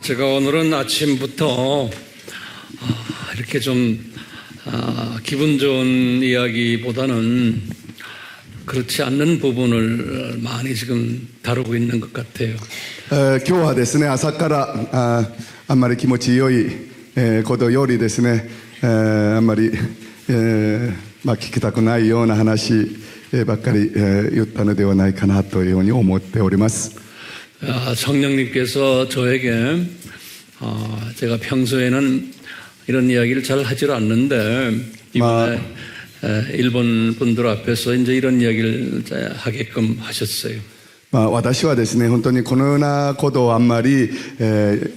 제가 오늘은 아침부터 이렇게 좀 기분 좋은 이야기보다는 그렇지 않는 부분을 많이 지금 다루고 있는 것 같아요. 今日はですね、朝からあんまり気持ちよいことよりですね、あんまり聞きたくないような話ばっかり言ったのではないかなというふうに思っております。 성령님께서 저에게 제가 평소에는 이런 이야기를 잘 하질 않는데 이번에 일본 분들 앞에서 이제 이런 이야기를 하게끔 하셨어요. 私はですね、本当にこのようなことをあんまり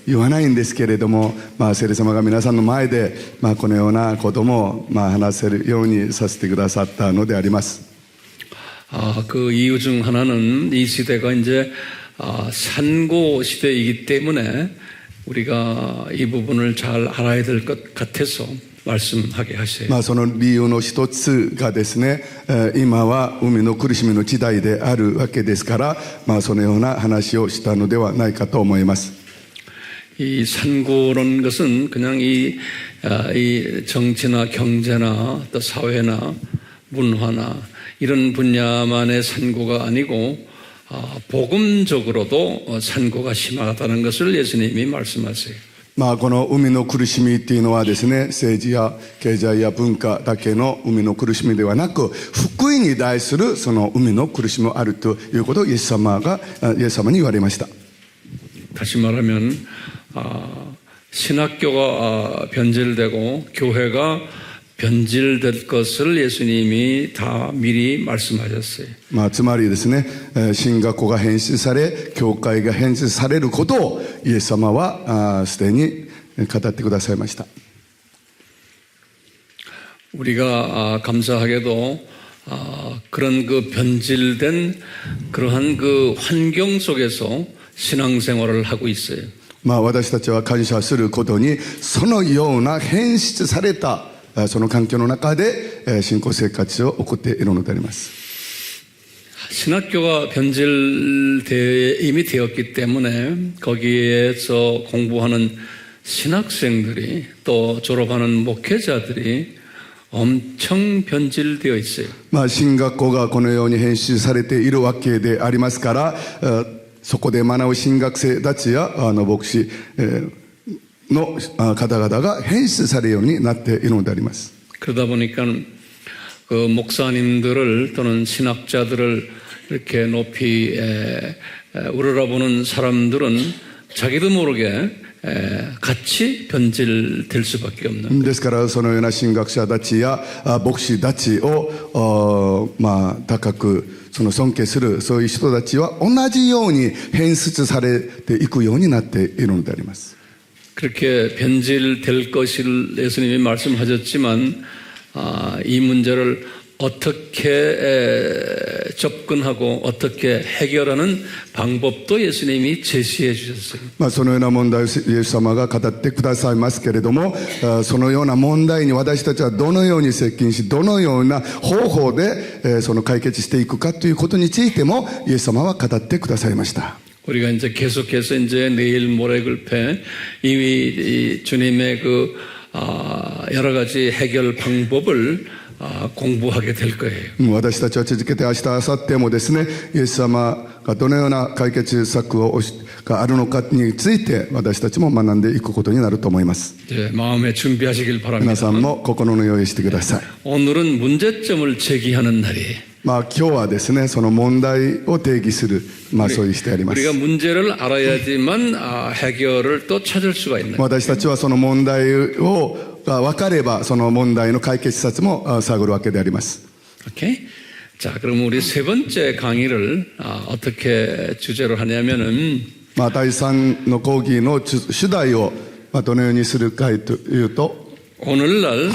言わないんですけれども、聖霊様が皆さんの前でこのようなことも話せるようにさせてくださったのであります。 그 이유 중 하나는 이 시대가 이제 산고 시대이기 때문에 우리가 이 부분을 잘 알아야 될 것 같아서 말씀하게 하세요. その理由の一つがですね、今は海の苦しみの時代であるわけですから、そのような話をしたのではないかと思います。 이 산고라는 것은 그냥 이 정치나 경제나 또 사회나 문화나 이런 분야만의 산고가 아니고 복음적으로도 산고가 심하다는 것을 예수님이 말씀하세요. この海の苦しみっていうのはですね、政治や経済や文化だけの海の苦しみではなく、福音に対するその海の苦しみもあるということをイエス様に言われました。 다시 말하면 신학교가 변질되고 교회가 변질될 것을 예수님이 다 미리 말씀하셨어요. つまりですね、神学校が変質され、教会が変質されることをイエス様はすでに語ってくださいました。 우리가 감사하게도 그런 그 변질된 그러한 그 환경 속에서 신앙생활을 하고 있어요. 私たちは感謝することに、そのような変質されたその環境の中で信仰生活を送っているのであります。 신학교가 이미 되었기 때문에 거기에서 공부하는 신학생들이 또 졸업하는 목회자들이 엄청 변질되어 있어요. 神学校がこのように編集されているわけでありますから、そこで学ぶ神学生たちや牧師の方々が変質されるようになっているのであります。 그러다 보니까 그 목사님들을 또는 신학자들을 이렇게 높이 우러러보는 사람들은 자기도 모르게 같이 변질될 수밖에 없는. ですからそのような神学者たちや牧師たちを高くその尊敬するそういう人たちは同じように変質されていくようになっているのであります。 그렇게 변질될 것을 예수님이 말씀하셨지만 이 문제를 어떻게 접근하고 어떻게 해결하는 방법도 예수님이 제시해 주셨어요. そのような問題をイエス様が語ってくださいますけれども、そのような問題に私たちはどのように接近し、どのような方法でその解決していくかということについてもイエス様は語ってくださいました。 우리가 이제 계속해서 이제 내일 모레 글패 이미 주님의 그 여러 가지 해결 방법을 공부하게 될 거예요. 私たちは続けて明日、明後日もですね、イエス様がどのような解決策があるのかについて私たちも学んでいくことになると思います。 마음에 준비하시길 바랍니다. 皆さんも心の用意してください。 오늘은 문제점을 제기하는 날이에요. 今日はですね、その問題を定義する、そういうしてあります。 우리가 문제를 알아야지만 해결을 또 찾을 수가 있는. 私たちはその問題が分かればその問題の解決策も探るわけであります。 오케이. 자, 그럼 우리 세 번째 강의를 어떻게 주제로 하냐면은 第3の講義の主題をどのようにするかというと、 오늘날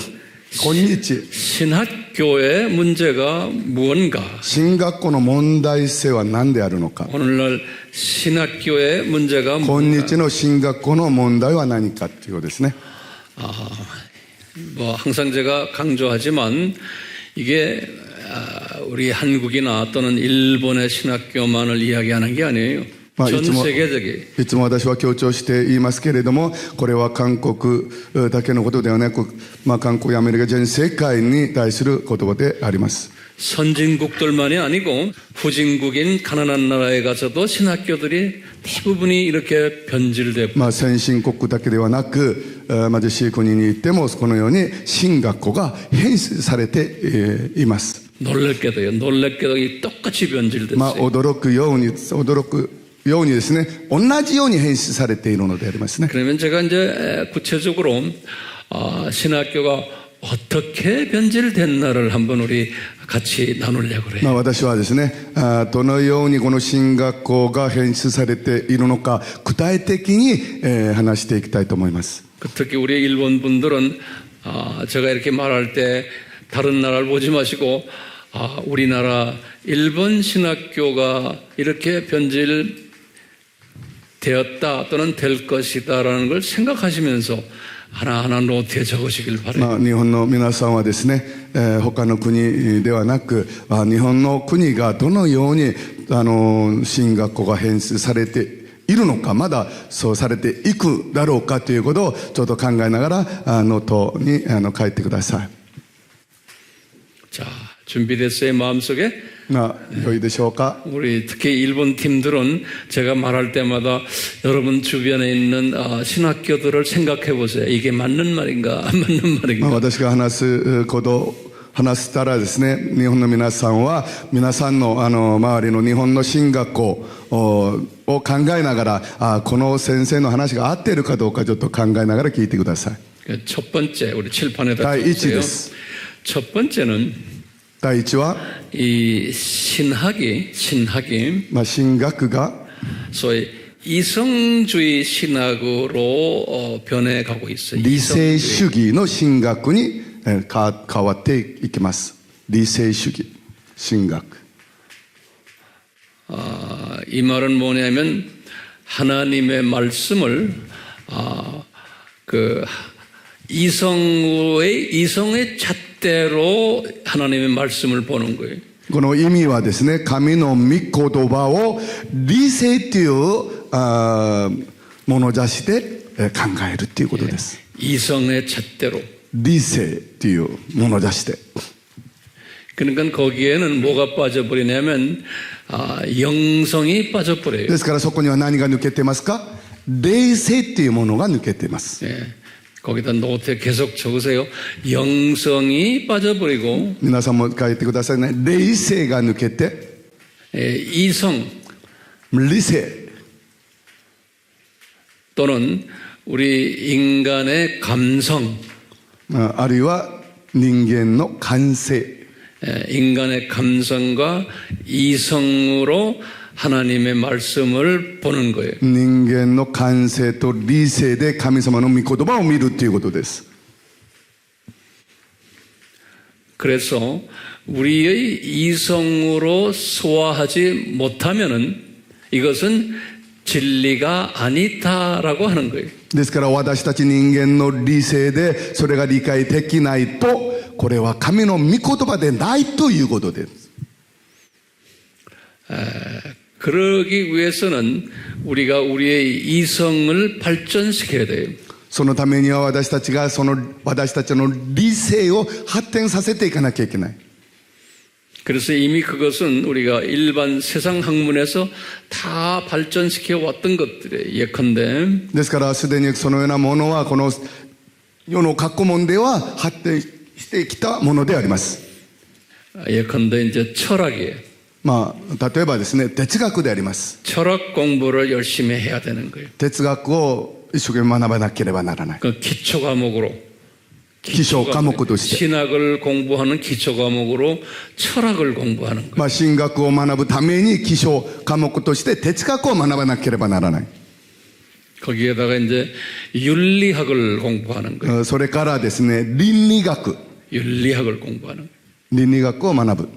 今日 신학교의 문제가 무언가? 神学校の問題性は何であるのか。 오늘날 신학교의 문제가 今日の神学校の問題は何かということですね。 항상 제가 강조하지만 이게 우리 한국이나 또는 일본의 신학교만을 이야기하는 게 아니에요. 전 いつも 세계적인 いつも私は強調して言いますけれども、これは韓国だけのことではなく、韓国やアメリカ全世界に対する言葉であります。 선진국들만이 아니고 후진국인 가난한 나라에 가서도 신학교들이 대부분이 이렇게 변질되고 先進国だけではなく、貧しい国に行ってもこのように神学校が編成されています。 놀랍게도요. 놀랍게도 똑같이 변질됐어요. 驚くようにですね、同じように編集されているのでありますね。 그러면 제가 이제 구체적으로 신학교가 어떻게 변질됐나를 한번 우리 같이 나누려고 그래요. 私はですね、どのようにこの神学校が編集されているのか、具体的に話していきたいと思います。 특히 우리 일본 분들은 제가 이렇게 말할 때 다른 나라를 보지 마시고 우리나라 일본 신학교가 이렇게 변질되었다 또는 될 것이다라는 걸 생각하시면서 하나하나 노트에 적으시길 바랍니다. 日本の皆さんはですね、他の国ではなく、日本の国がどのように神学校が編集されているのか、まだそうされていくだろうかということをちょっと考えながらノートに書いてください。 자, 준비됐어요? 마음속에? 良いでしょうか。 우리 특히 일본 팀들은 제가 말할 때마다 여러분 주변에 있는 신학교들을 생각해 보세요. 이게 맞는 말인가 안 맞는 말인가. 私が話したらですね、日本の皆さんは皆さんの周りの日本の神学校を考えながら、この先生の話が合っているかどうかちょっと考えながら聞いてください。 첫 번째 우리 칠판에다第一적었어요. です。 첫 번째는 第一は 이 신학이 神学が 소위 이성주의 신학으로 변해가고 있어요. 理性主義の神学に変わっていきます。理性主義神学。 이 말은 뭐냐면 하나님의 말씀을 이성의 잣대로 하나님의 말씀을 보는 거예요. この意味はですね、神の御言葉を理性という物差しで考えるということです。 이성의 잣대로. 理性という物差しで。 그러니까 거기에는 뭐가 빠져버리냐면 영성이 빠져버려요. ですからそこには何が抜けてますか？霊性というものが抜けてます。 예, 거기다 노트에 계속 적으세요. 영성이 빠져버리고 皆さんも書いてくださいね。霊性が抜けて、 이성 理性 또는 우리 인간의 감성 あるいは人間の感性 인간의 감성과 이성으로 하나님의 말씀을 보는 거예요. 人間の感性と理性で神様の御言葉を見るということです。 그래서 우리의 이성으로 소화하지 못하면은 이것은 진리가 아니다라고 하는 거예요. ですから私たち人間の理性でそれが理解できないと、これは神の御言葉でないということです。 그러기 위해서는 우리가 우리의 이성을 발전시켜야 돼요. そのためには私たちが私たちの理性を発展させていかなきゃいけない。 그래서 이미 그것은 우리가 일반 세상 학문에서 다 발전시켜 왔던 것들이에요. 예컨대 ですからすでにそのようなものはこの世の学問では発展してきたものであります。 예컨대 이제 철학이에요. 例えばですね、哲学であります。 철학 공부를 열심히 해야 되는 거예요. 哲学を一生懸命学ばなければならない。 그 기초 과목으로 基礎科目として。 신학을 공부하는 기초 과목으로 철학을 공부하는 거예요. 神学を学ぶために基礎科目として哲学を学ばなければならない。 거기에다가 이제 윤리학을 공부하는 거예요. それからですね、倫理学。 윤리학을 공부하는 거예요. 倫理学を学ぶ。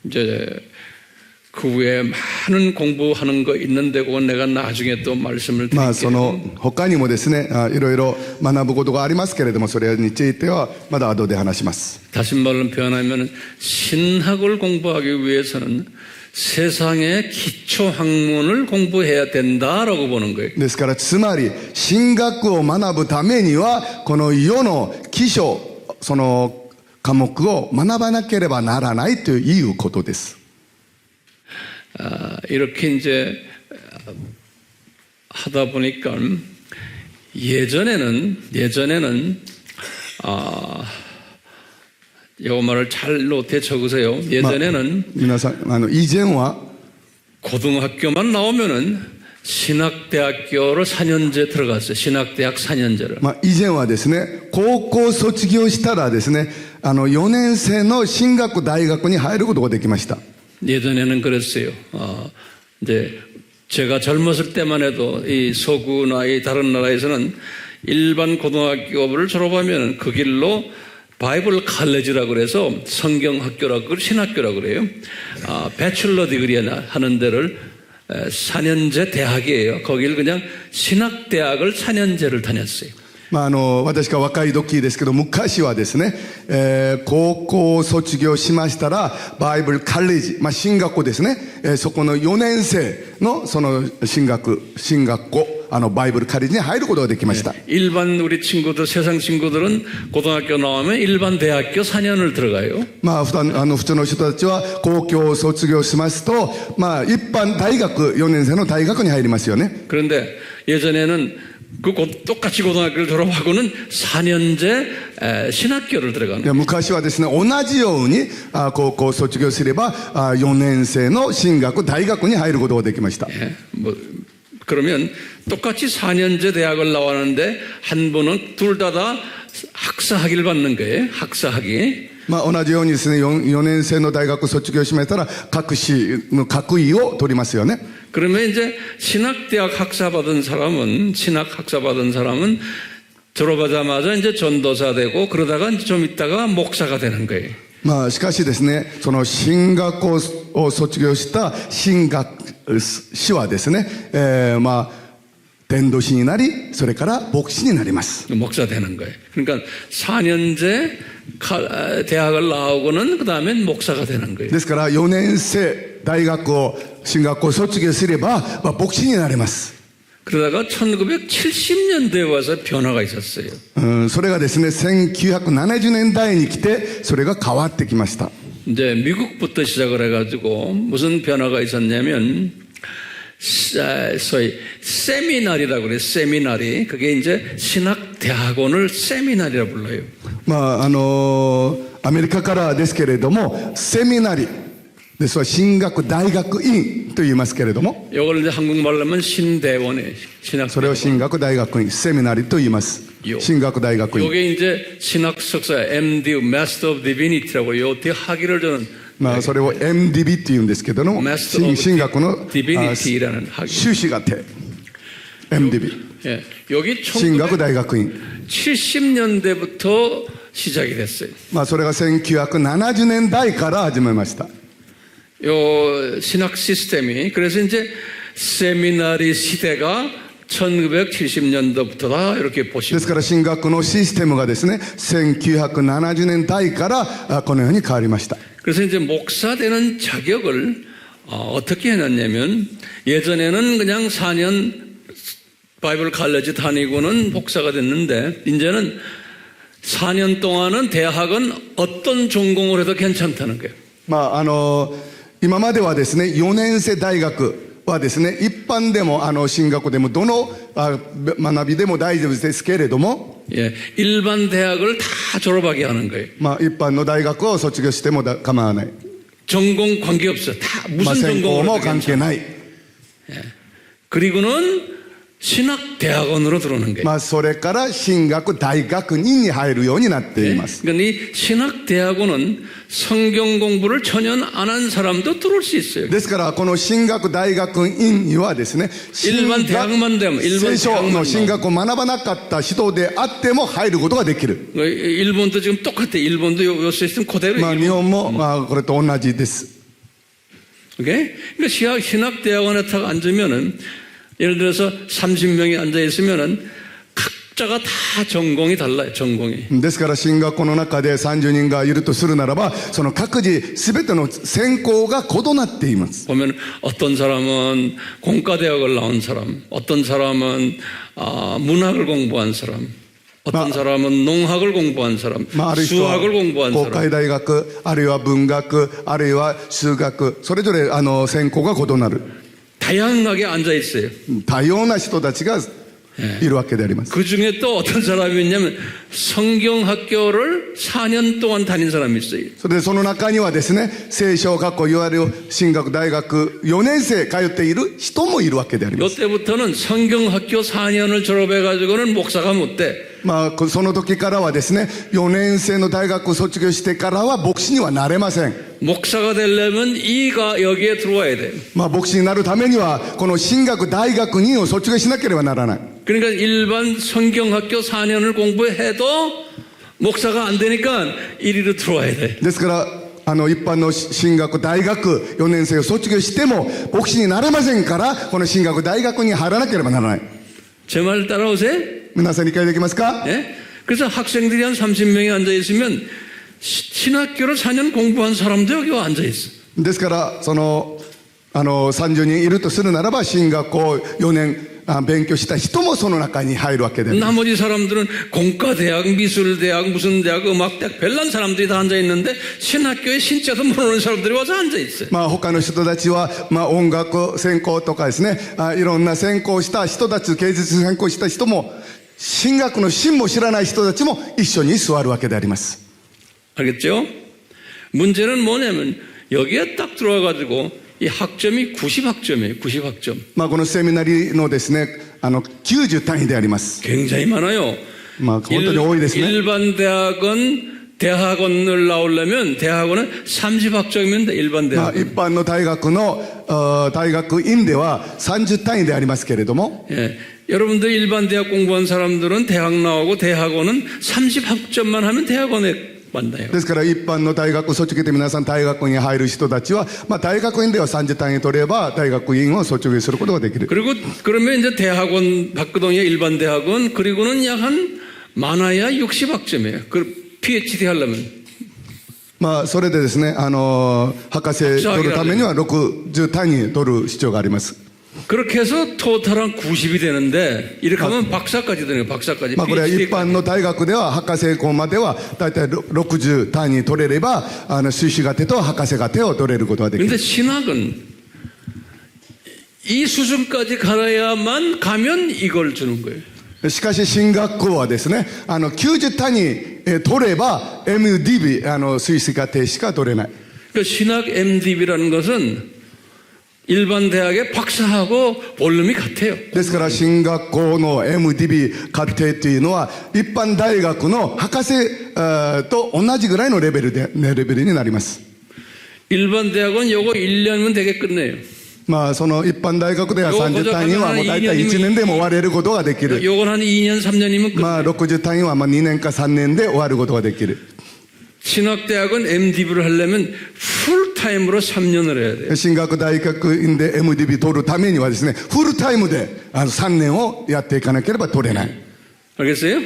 이제 그 외에 많은 공부하는 거 있는데 그건 내가 나중에 또 말씀을 まあそ 드릴게요. の他にもですね、いろいろ学ぶことがありますけれども、それについてはまだ後で話します。 다시 말로 표현하면 신학을 공부하기 위해서는 세상의 기초 학문을 공부해야 된다라고 보는 거예요. ですからつまり神学を学ぶためにはこの世の基礎、その科目を学ばなければならないということです。 이렇게 이제 하다 보니까 예전에는 요 말을 잘 노트에 적으세요. 예전에는 皆さん以前は 고등학교만 나오면은 신학대학교를 4년제 들어갔어요. 신학대학 4년제를. 以前はですね、高校卒業したらですね、4年生の進学大学に入ることができました。 예전에는 그랬어요. 이제 제가 젊었을 때만 해도 이 서구나 이 다른 나라에서는 일반 고등학교를 졸업하면 그 길로 바이블 칼레지라고 그래서 성경학교라고 신학교라고 그래요. 배출러 디그리 하는 데를 4년제 대학이에요. 거길 그냥 신학대학을 4년제를 다녔어요. 私が若い時ですけど、昔はですね、高校を卒業しましたらバイブルカレッジ、進学校ですね、そこの4年生のその進学校、バイブルカレッジに入ることができました。 일반 우리 친구들 세상 친구들은 고등학교 나오면 일반 대학교 4년을 들어가요. 普通の人たちは高校を卒業しますと、一般大学4年生の大学に入りますよね。 그런데 예전에는 똑같이 고등학교를 졸업하고는 4년제 신학교를 들어가는 거예요. 昔はですね、同じように高校を卒業すれば4年生の進学大学に入ることができました。 그러면 똑같이 4년제 대학을 나왔는데 한 분은 둘 다 학사학위를 받는 거예요. 학사학위. 同じようにですね、4年生の大学卒業しましたら学士の学位を取りますよね。 그러면 이제 신학 학사 받은 사람은 졸업하자마자 이제 전도사 되고 그러다가 이제 좀 있다가 목사가 되는 거예요. しかしですね、その神学校を卒業した神学士はですね、伝道師になり、それから牧師になります。 목사 되는 거예요. 그러니까 4년제 대학을 나오고는 그 다음엔 목사가 되는 거예요. ですから4年生大学を神学校を卒業すれば、牧師になれます。 그러다가 1970년대에 와서 변화가 있었어요. それがですね、1970年代に来てそれが変わってきました。 이제 미국부터 시작을 해가지고 무슨 변화가 있었냐면 소위 세미나리라고 그래요. 세미나리. 그게 이제 신학대학원을 세미나리라고 불러요. アメリカからですけれども、セミナリですは神学大学院と言いますけれども、 이걸 이제 한국말로 하면 신대원이에요. それを神学大学院、セミナリと言います。神学大学院。 이게 이제 신학 석사 MD, Master of Divinity라고 요 학위를 저는 それを MDB って言うんですけども、 Master of 神学の Divinity라는 학위. 修士課程 MDB。 예, 여기 神学大学院。 1970년대부터 시작이 됐어요. それが1970年代から始めました。 요 신학 시스템이 그래서 이제 세미나리 시대가 1970년도부터다 이렇게 で 보시면 すから神学のシステムがですね、1970年代からこのように変わりました。 그래서 이제 목사 되는 자격을 어떻게 해놨냐면 예전에는 그냥 4년 바이블 칼레지 다니고는 목사가 됐는데 이제는 4년 동안은 대학은 어떤 전공을 해도 괜찮다는 거예요. 今まではですね、4年生大学はですね、一般でも進学でもどの学びでも大丈夫ですけれども、 예, 일반 대학을 다 졸업하게 하는 거예요. 一般の大学を卒業しても構わない。 전공 관계없어. 다 무슨 専攻 전공을 も 해도 関係 괜찮아요. ない。 그리고는 신학대학원으로 들어오는 거예요. それから神学大学院に入るようになっています。 그러니까 이 신학대학원은 성경 공부를 전혀 안 한 사람도 들어올 수 있어요. ですからこの神学大学院にはですね、 일반 대학만 되면 일반 聖書 대학만 の神学を学ばなかった人であっても入ることができる。 일본도 지금 똑같아. 일본도 요 시스템 그대로. 日本もこれと同じです。 오케이? 그러니까 신학대학원에 딱 앉으면은, 예를 들어서 30명이 앉아있으면은, 각자가 다 전공이 달라요, 전공이. ですから進学校の中で30人がいるとするならば、その各自全ての専攻が異なっています。 보면 어떤 사람은 공과대학을 나온 사람, 어떤 사람은 문학을 공부한 사람, 어떤 사람은 농학을 공부한 사람, ある人は 수학을 공부한 公 사람. 会大学、あるいは文学、あるいは数学、それぞれ専攻が異なる。 다양하게 앉아 있어요. 多様な人たちがいるわけであります。 그 중에 또 어떤 사람이 있냐면 성경학교를 4년 동안 다닌 사람이 있어요. それでその中にはですね、聖書学校いわゆる進学大学4年生通っている人もいるわけであります。 이때부터는 성경학교 4년을 졸업해가지고는 목사가 못 돼. まあ、その時からはですね、4年生の大学を卒業してからは牧師にはなれません。 목사가 되려면 이가 여기에 들어와야 돼. まあ、牧師になるためには、この進学大学2を卒業しなければならない。 그러니까 일반 성경학교 4년을 공부해도 목사가 안 되니까 이리로 들어와야 돼. ですから、一般の進学大学4年生を卒業しても、牧師になれませんから、この進学大学に入らなければならない。 제 말 따라오세요? 皆さん理解できますか？ 예? 그래서 학생들이 한 30명이 앉아 있으면 신학교를 4년 공부한 사람도 여기 와 앉아 있어. ですから、30人いるとするならば、進学校4年勉強した人もその中に入るわけで。 나머지 사람들은 공과대학, 미술대학, 무슨 대학, 음악대학, 별난 사람들이 다 앉아 있는데 신학교에 신자도 모르는 사람들이 와서 앉아 있어요. まあ他の人たちは、まあ音楽専攻とかですね、いろんな専攻した人たち、芸術専攻した人も、神学の真も知らない人たちも一緒に座るわけであります。 알겠죠? 문제는 뭐냐면 여기에 딱 들어와가지고 이 학점이 90학점이에요. 90학점. まあこのセミナリのですね、90単位であります。 굉장히 많아요. まあ本当に多いですね。 일반 대학원을 나오려면 대학원은 30학점이면 돼. 일반 まあ 대학원. 一般の大学の大学院では30単位でありますけれども、 예. 여러분들 일반 대학 공부한 사람들은 대학 나오고 대학원은 30학점만 하면 대학원에 만나요. ですから一般の大学卒業で皆さん大学に入る人たちは、まあ大学院では30単位取れば大学院を卒業することができる。 그리고 그러면 이제 대학원 박그동의 일반 대학원 그리고는 약 한 많아야 60학점이에요. 그 PhD 하려면. まあそれでですね、博士取るためには60単位取る必要があります。 그렇게 해서 토탈한 90이 되는데 이렇게 하면 박사까지 되는 거예요. 박사까지. まあこれは一般の大学では博士号まではだいたい60単位取れれば修士課程と博士課程を取れることができる。 그런데 신학은 이 수준까지 가야만 가면 이걸 주는 거예요. しかし進学校はですね、90単位取れば MDB 修士課程しか取れない。 그러니까 신학 MDB라는 것은 일반 대학의 박사하고 볼륨이 같아요. ですから進学校の MDB 課程というのは一般大学の博士と同じぐらいのレベルになります。 일반 대학은 요거 1년이면 되게 끝내요. まあその一般大学では30単位はもう大体1年でも終われることができる。 요건 한 2년, 3년이면 끝내요. まあ60単位はまあ2年か3年で終わることができる。 신학대학은 MDB를 하려면 풀타임으로 3년을 해야 돼요. 進学大学院で MDB 取るためにはですね、フルタイムで3年をやっていかなければ取れない。 알겠어요?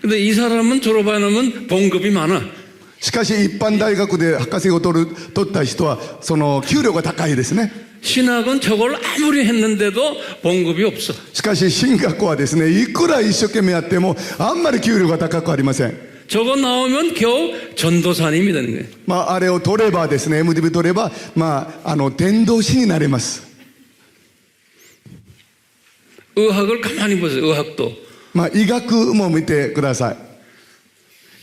근데 이 사람은 졸업하면 봉급이 많아. しかし一般大学で博士を取った人はその給料が高いですね。 신학은 저걸 아무리 했는데도 봉급이 없어. しかし進学校はですね、いくら一生懸命やってもあんまり給料が高くありません。 저거 나오면 겨우 전도사님이 되는 거예요. まああれを取ればですね、MDB 取ればまあ伝道師になれます。 의학을 가만히 보세요. 의학도. まあ医学も見てください。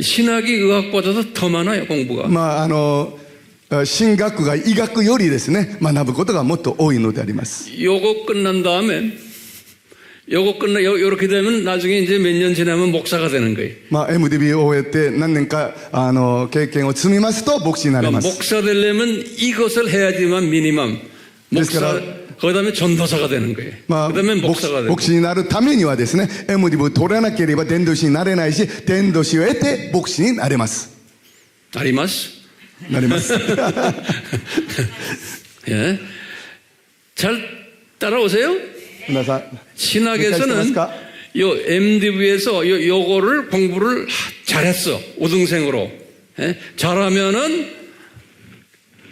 신학이 의학보다도 더 많아요. 공부가. まあ神学が医学よりですね、学ぶことがもっと多いのであります。 요거 끝난 다음에 요렇게 되면 나중에 이제 몇 년 지나면 목사가 되는 거예요. まあ MDB を終えて何年か経験を積みますと牧師になれます。 목사 되려면 이것을 해야지만 미니멈. 목사 그다음에 전도사가 되는 거예요. まあ 그다음에 목사가 되는 牧師になるためにはですね、MDB を取らなければ伝道師になれないし、伝道師を得て牧師になれます。 아리마스? なります。 예. 잘 따라오세요? 皆さん 신학에서는 요 MDV에서 요거를 공부를 잘했어. 우등생으로. 예? 잘하면은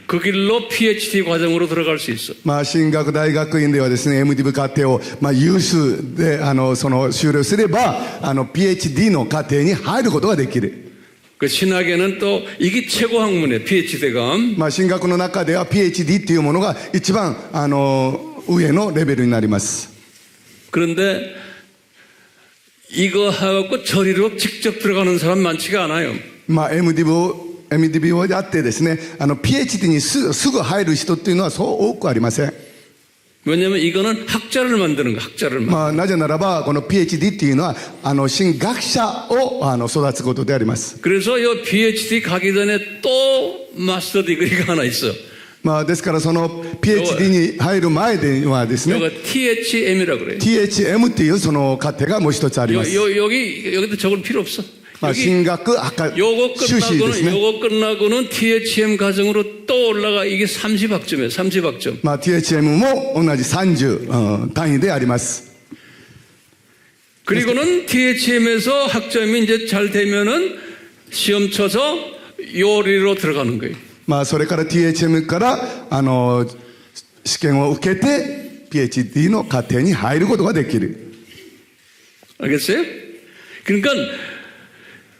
그 길로 PhD 과정으로 들어갈 수 있어. まあ、進学大学院ではですね、MDiv 課程を、まあ、優秀で、その修了すれば、PhD の課程に入ることができる。 그 신학에는 또 이게 최고 학문이에요. PhD가. まあ、進学の中では PhD っていうものが一番、上のレベルになります。 그런데 이거 하고 저리로 직접 들어가는 사람 많지가 않아요. まあ、MDiv をやってですね、PhD にすぐ入る人っていうのはそう多くありません。 왜냐하면 이거는 학자를 만드는 거, 학자를 만드는 まあ、なぜならば、この PhD っていうのは、神学者を育つことであります。 그래서 이 PhD 가기 전에 또 마스터 디그리가 하나 있어. まあ、ですからその PhD に入る前ではですね、 이거 THM이라고 그래요. THM っていうその課程がもう一つあります。 여기도 적을 필요 없어. まあ、進学赤修士ですね。 요거 끝나고는 THM 과정으로 또 올라가. 이게 30학점이에요. 30학점. まあ、THM も同じ30単位であります。 그리고는 THM에서 학점이 이제 잘 되면은 시험 쳐서 요리로 들어가는 거예요. まあ、それから THM から試験を受けて PhD の課程に入ることができる。 알겠어요? 그러니까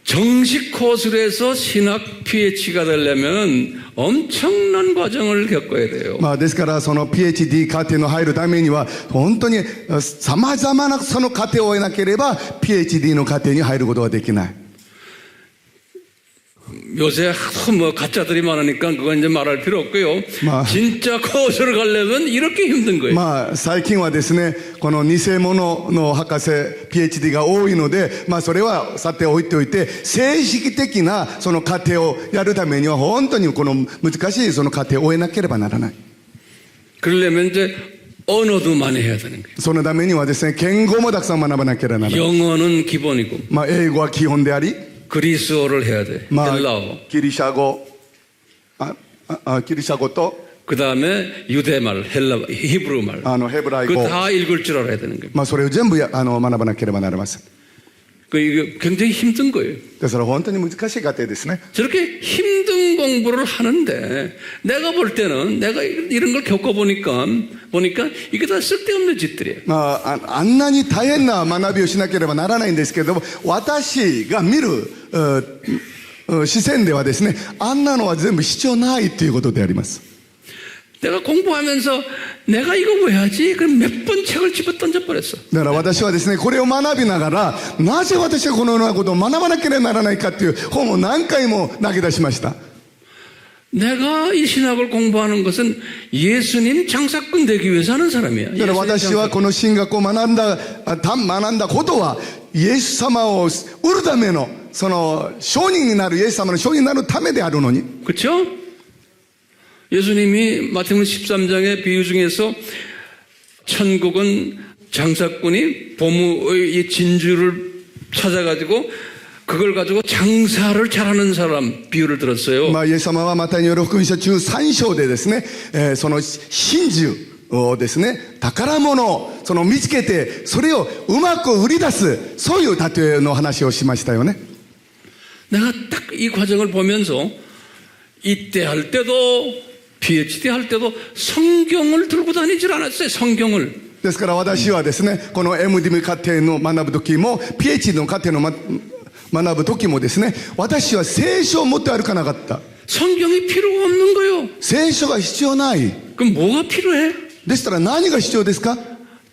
정식 코스로 해서 신학 PhD가 되려면 엄청난 과정을 겪어야 돼요. まあ、ですからその PhD 課程の入るためには本当に様々なその課程を終えなければ PhD の課程に入ることができない。 요새 하도 뭐 가짜들이 많으니까 그건 이제 말할 필요 없고요. 마. 진짜 코스를 가려면 이렇게 힘든 거예요. まあ、最近はですね、この偽物の博士 PhD が多いので、まあ、それはさて置いておいて、正式的なその課程をやるためには本当にこの難しいその課程を終えなければならない。 그러려면 이제 언어도 많이 해야 되는 거예요. そのためにはですね、言語もたくさん学ばなければならない。 영어는 기본이고 まあ、英語は基本であり、 그리스어를 해야 돼. まあ、 헬라어. ギリシャ語と 그 다음에 유대말, 히브리 말. ヘブライ 그거 語、 다 읽을 줄 알아야 되는 거예요. まあ、それを全部学ばなければなりません。 이게 굉장히 힘든 거예요. ですから本当に難しい課程ですね。 저렇게 힘든 공부를 하는데 내가 볼 때는 내가 이런 걸 겪어보니까 이게 다 쓸데없는 짓들이에요. まあ、あんなに大変な学びをしなければならないんですけれども、私が見る視線ではですね、あんなのは全部必要ないということであります。 내가 공부하면서 내가 이거 왜 하지? 그럼 몇 번 책을 집어 던져버렸어. だから私はですね、これを学びながら、なぜ私はこのようなことを学ばなければならないかという本を何回も投げ出しました。 내가 이 신학을 공부하는 것은 예수님 장사꾼 되기 위해서 하는 사람이야. だから私はこの神学を学んだことは、イエス様を売るための、その商人になる、イエス様の商人になるためであるのに。 그렇죠? 예수님이 마태복음 13장의 비유 중에서 천국은 장사꾼이 보물의 진주를 찾아가지고 그걸 가지고 장사를 잘하는 사람 비유를 들었어요. まあ、イエス様はマタイによる福音書13章でですね、その真珠をですね、宝物をその見つけて、それをうまく売り出す、そういう例えの話をしましたよね。 내가 딱 이 과정을 보면서 이때 할 때도 PhD 할 때도 성경을 들고 다니질 않았어요. 성경을. ですから私はですね、この MDiv 課程の学ぶ時も PhD の課程の学ぶ時もですね、私は聖書を持って歩かなかった。 성경이 필요가 없는 거요. 聖書が必要ない。 그럼 뭐가 필요해? でしたら何が必要ですか？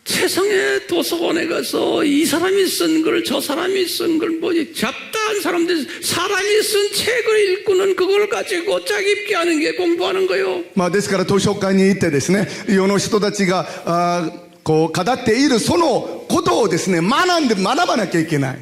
세상에 도서관에 가서 이 사람이 쓴 걸 저 사람이 쓴 걸 뭐지 잡다한 사람들 사람이 쓴 책을 읽고는 그걸 가지고 짜깁기 하는 게 공부하는 거요. まあ、ですから図書館に行ってですね、世の人たちがこう語っているそのことをですね、学ばなきゃいけない。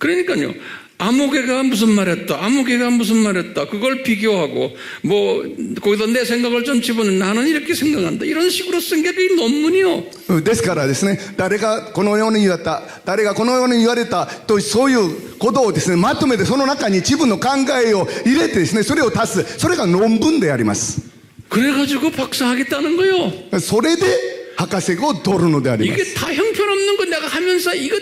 그러니까요. 아무개가 무슨 말했다. 아무개가 무슨 말했다. 그걸 비교하고 뭐 거기다 내 생각을 좀 집어넣는 나는 이렇게 생각한다. 이런 식으로 쓴 게 이 논문이요. ですからですね、誰がこのように言われた、誰がこのように言われたと、そういうことをですね、まとめてその中に自分の考えを入れてですね、それを足す。それが論文であります。 그래가지고 박사하겠다는 거요. それで博士号を取るのであります。 이게 다 형편없는 거 내가 하면서 이거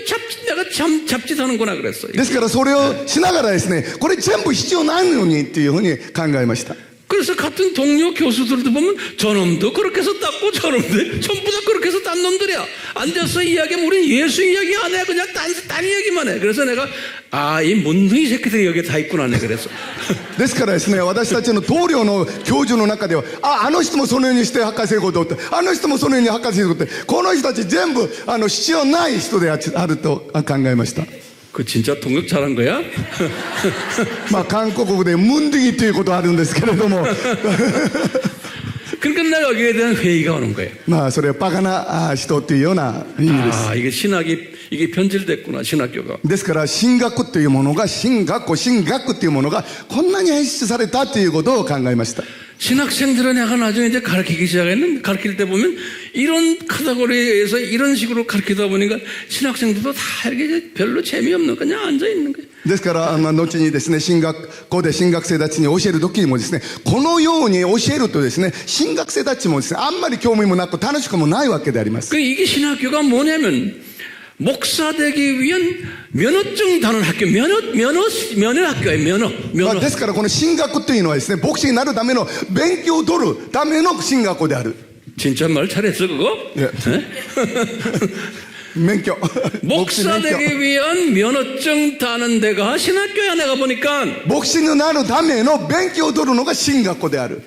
내가 참 잡짓하는구나 그랬어요. ですからそれをしながらですね、これ全部必要ないのにっていうふうに考えました。 그래서 같은 동료 교수들도 보면 저놈도 그렇게 해서 땄고 저놈도 전부 다 그렇게 해서 딴 놈들이야. 앉아서 이야기하면 우린 예수 이야기 안 해. 그냥 딴 이야기만 해. 그래서 내가 이 문둥이 새끼들이 여기 다 있구나 내 그래서. ですからですね、私たちの同僚の教授の中では、あの人もそのようにして博士号を取って、あの人もそのように博士号を取って、この人たち全部必要ない人であると考えました。 그 진짜 통역 잘한 거야? まあ韓国語でムンディギということはあるんですけれども、 그러니까 내가 여기에 대한 회의가 오는 거예요. まあそれはバカな人っていうような意味です。 이게 신학이 이게 변질됐구나 신학교가. ですから神学というものが神学というものがこんなに変質されたということを考えました。 신학생들은 내가 나중에 이제 가르치기 시작했는데 가르칠 때 보면 이런 카테고리에서 이런 식으로 가르치다 보니까 신학생들도 다 이렇게 별로 재미없는 그냥 앉아 있는 거예요. ですから後にですね、神学校で神学生たちに教える時にもですね、このように教えるとですね、神学生たちもですね、あんまり興味もなく楽しくもないわけであります。 이게 신학교가 뭐냐면 목사 되기 위한 면허증 다는 학교, 면허 학교예요. 면허. ですからこの神学というのはですね、牧師になるための勉強を取るための神学校である。 진짜 말 잘했어 그거? 예. 免許 목사 되기 위한 면허증 따는 데가 신학교야. 내가 보니까 牧師になるための勉強を取るのが神学校である。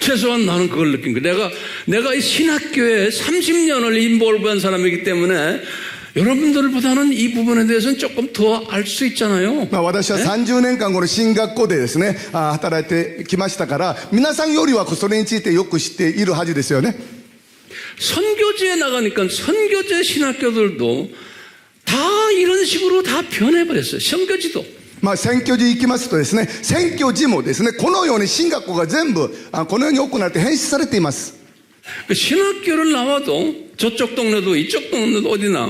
최소한 나는 그걸 느낀 거야. 내가 이 신학교에 30년을 인볼브한 사람이기 때문에 여러분들보다는 이 부분에 대해서는 조금 더 알 수 있잖아요. 私は30年間この神学校でですね、働いてきましたから、皆さんよりはそれについてよく知っているはずですよね。 선교지에 나가니까 선교제 신학교들도 다 이런 식으로 다 변해버렸어요. 선교지도. 選挙時行きますとですね、選挙時もですね、このように神学校が全部このように行われて変質されています。 신학교를 나와도 저쪽 동네도 이쪽 동네도 어디나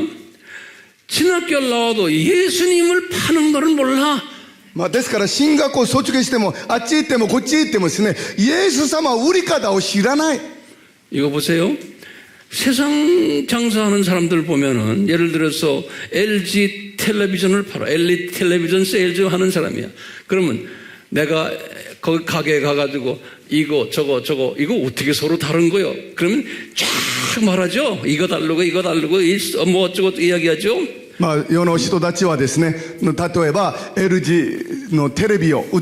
신학교를 나와도 예수님을 파는 거는 몰라. ですから神学校を卒業してもあっち行ってもこっち行ってもですね、イエス様売り方を知らない。 이거 보세요. 세상 장사하는 사람들 보면은 예를 들어서 LG 텔레비전을 팔아. LG 텔레비전 세일즈 하는 사람이야. 그러면 내가 거기 가게에 가가지고 이거 저거 이거 어떻게 서로 다른 거요? 그러면 쫙 말하죠. 이거 다르고 뭐 어쩌고 이야기하죠. 世の人たちはですね、例えば LG のテレビを売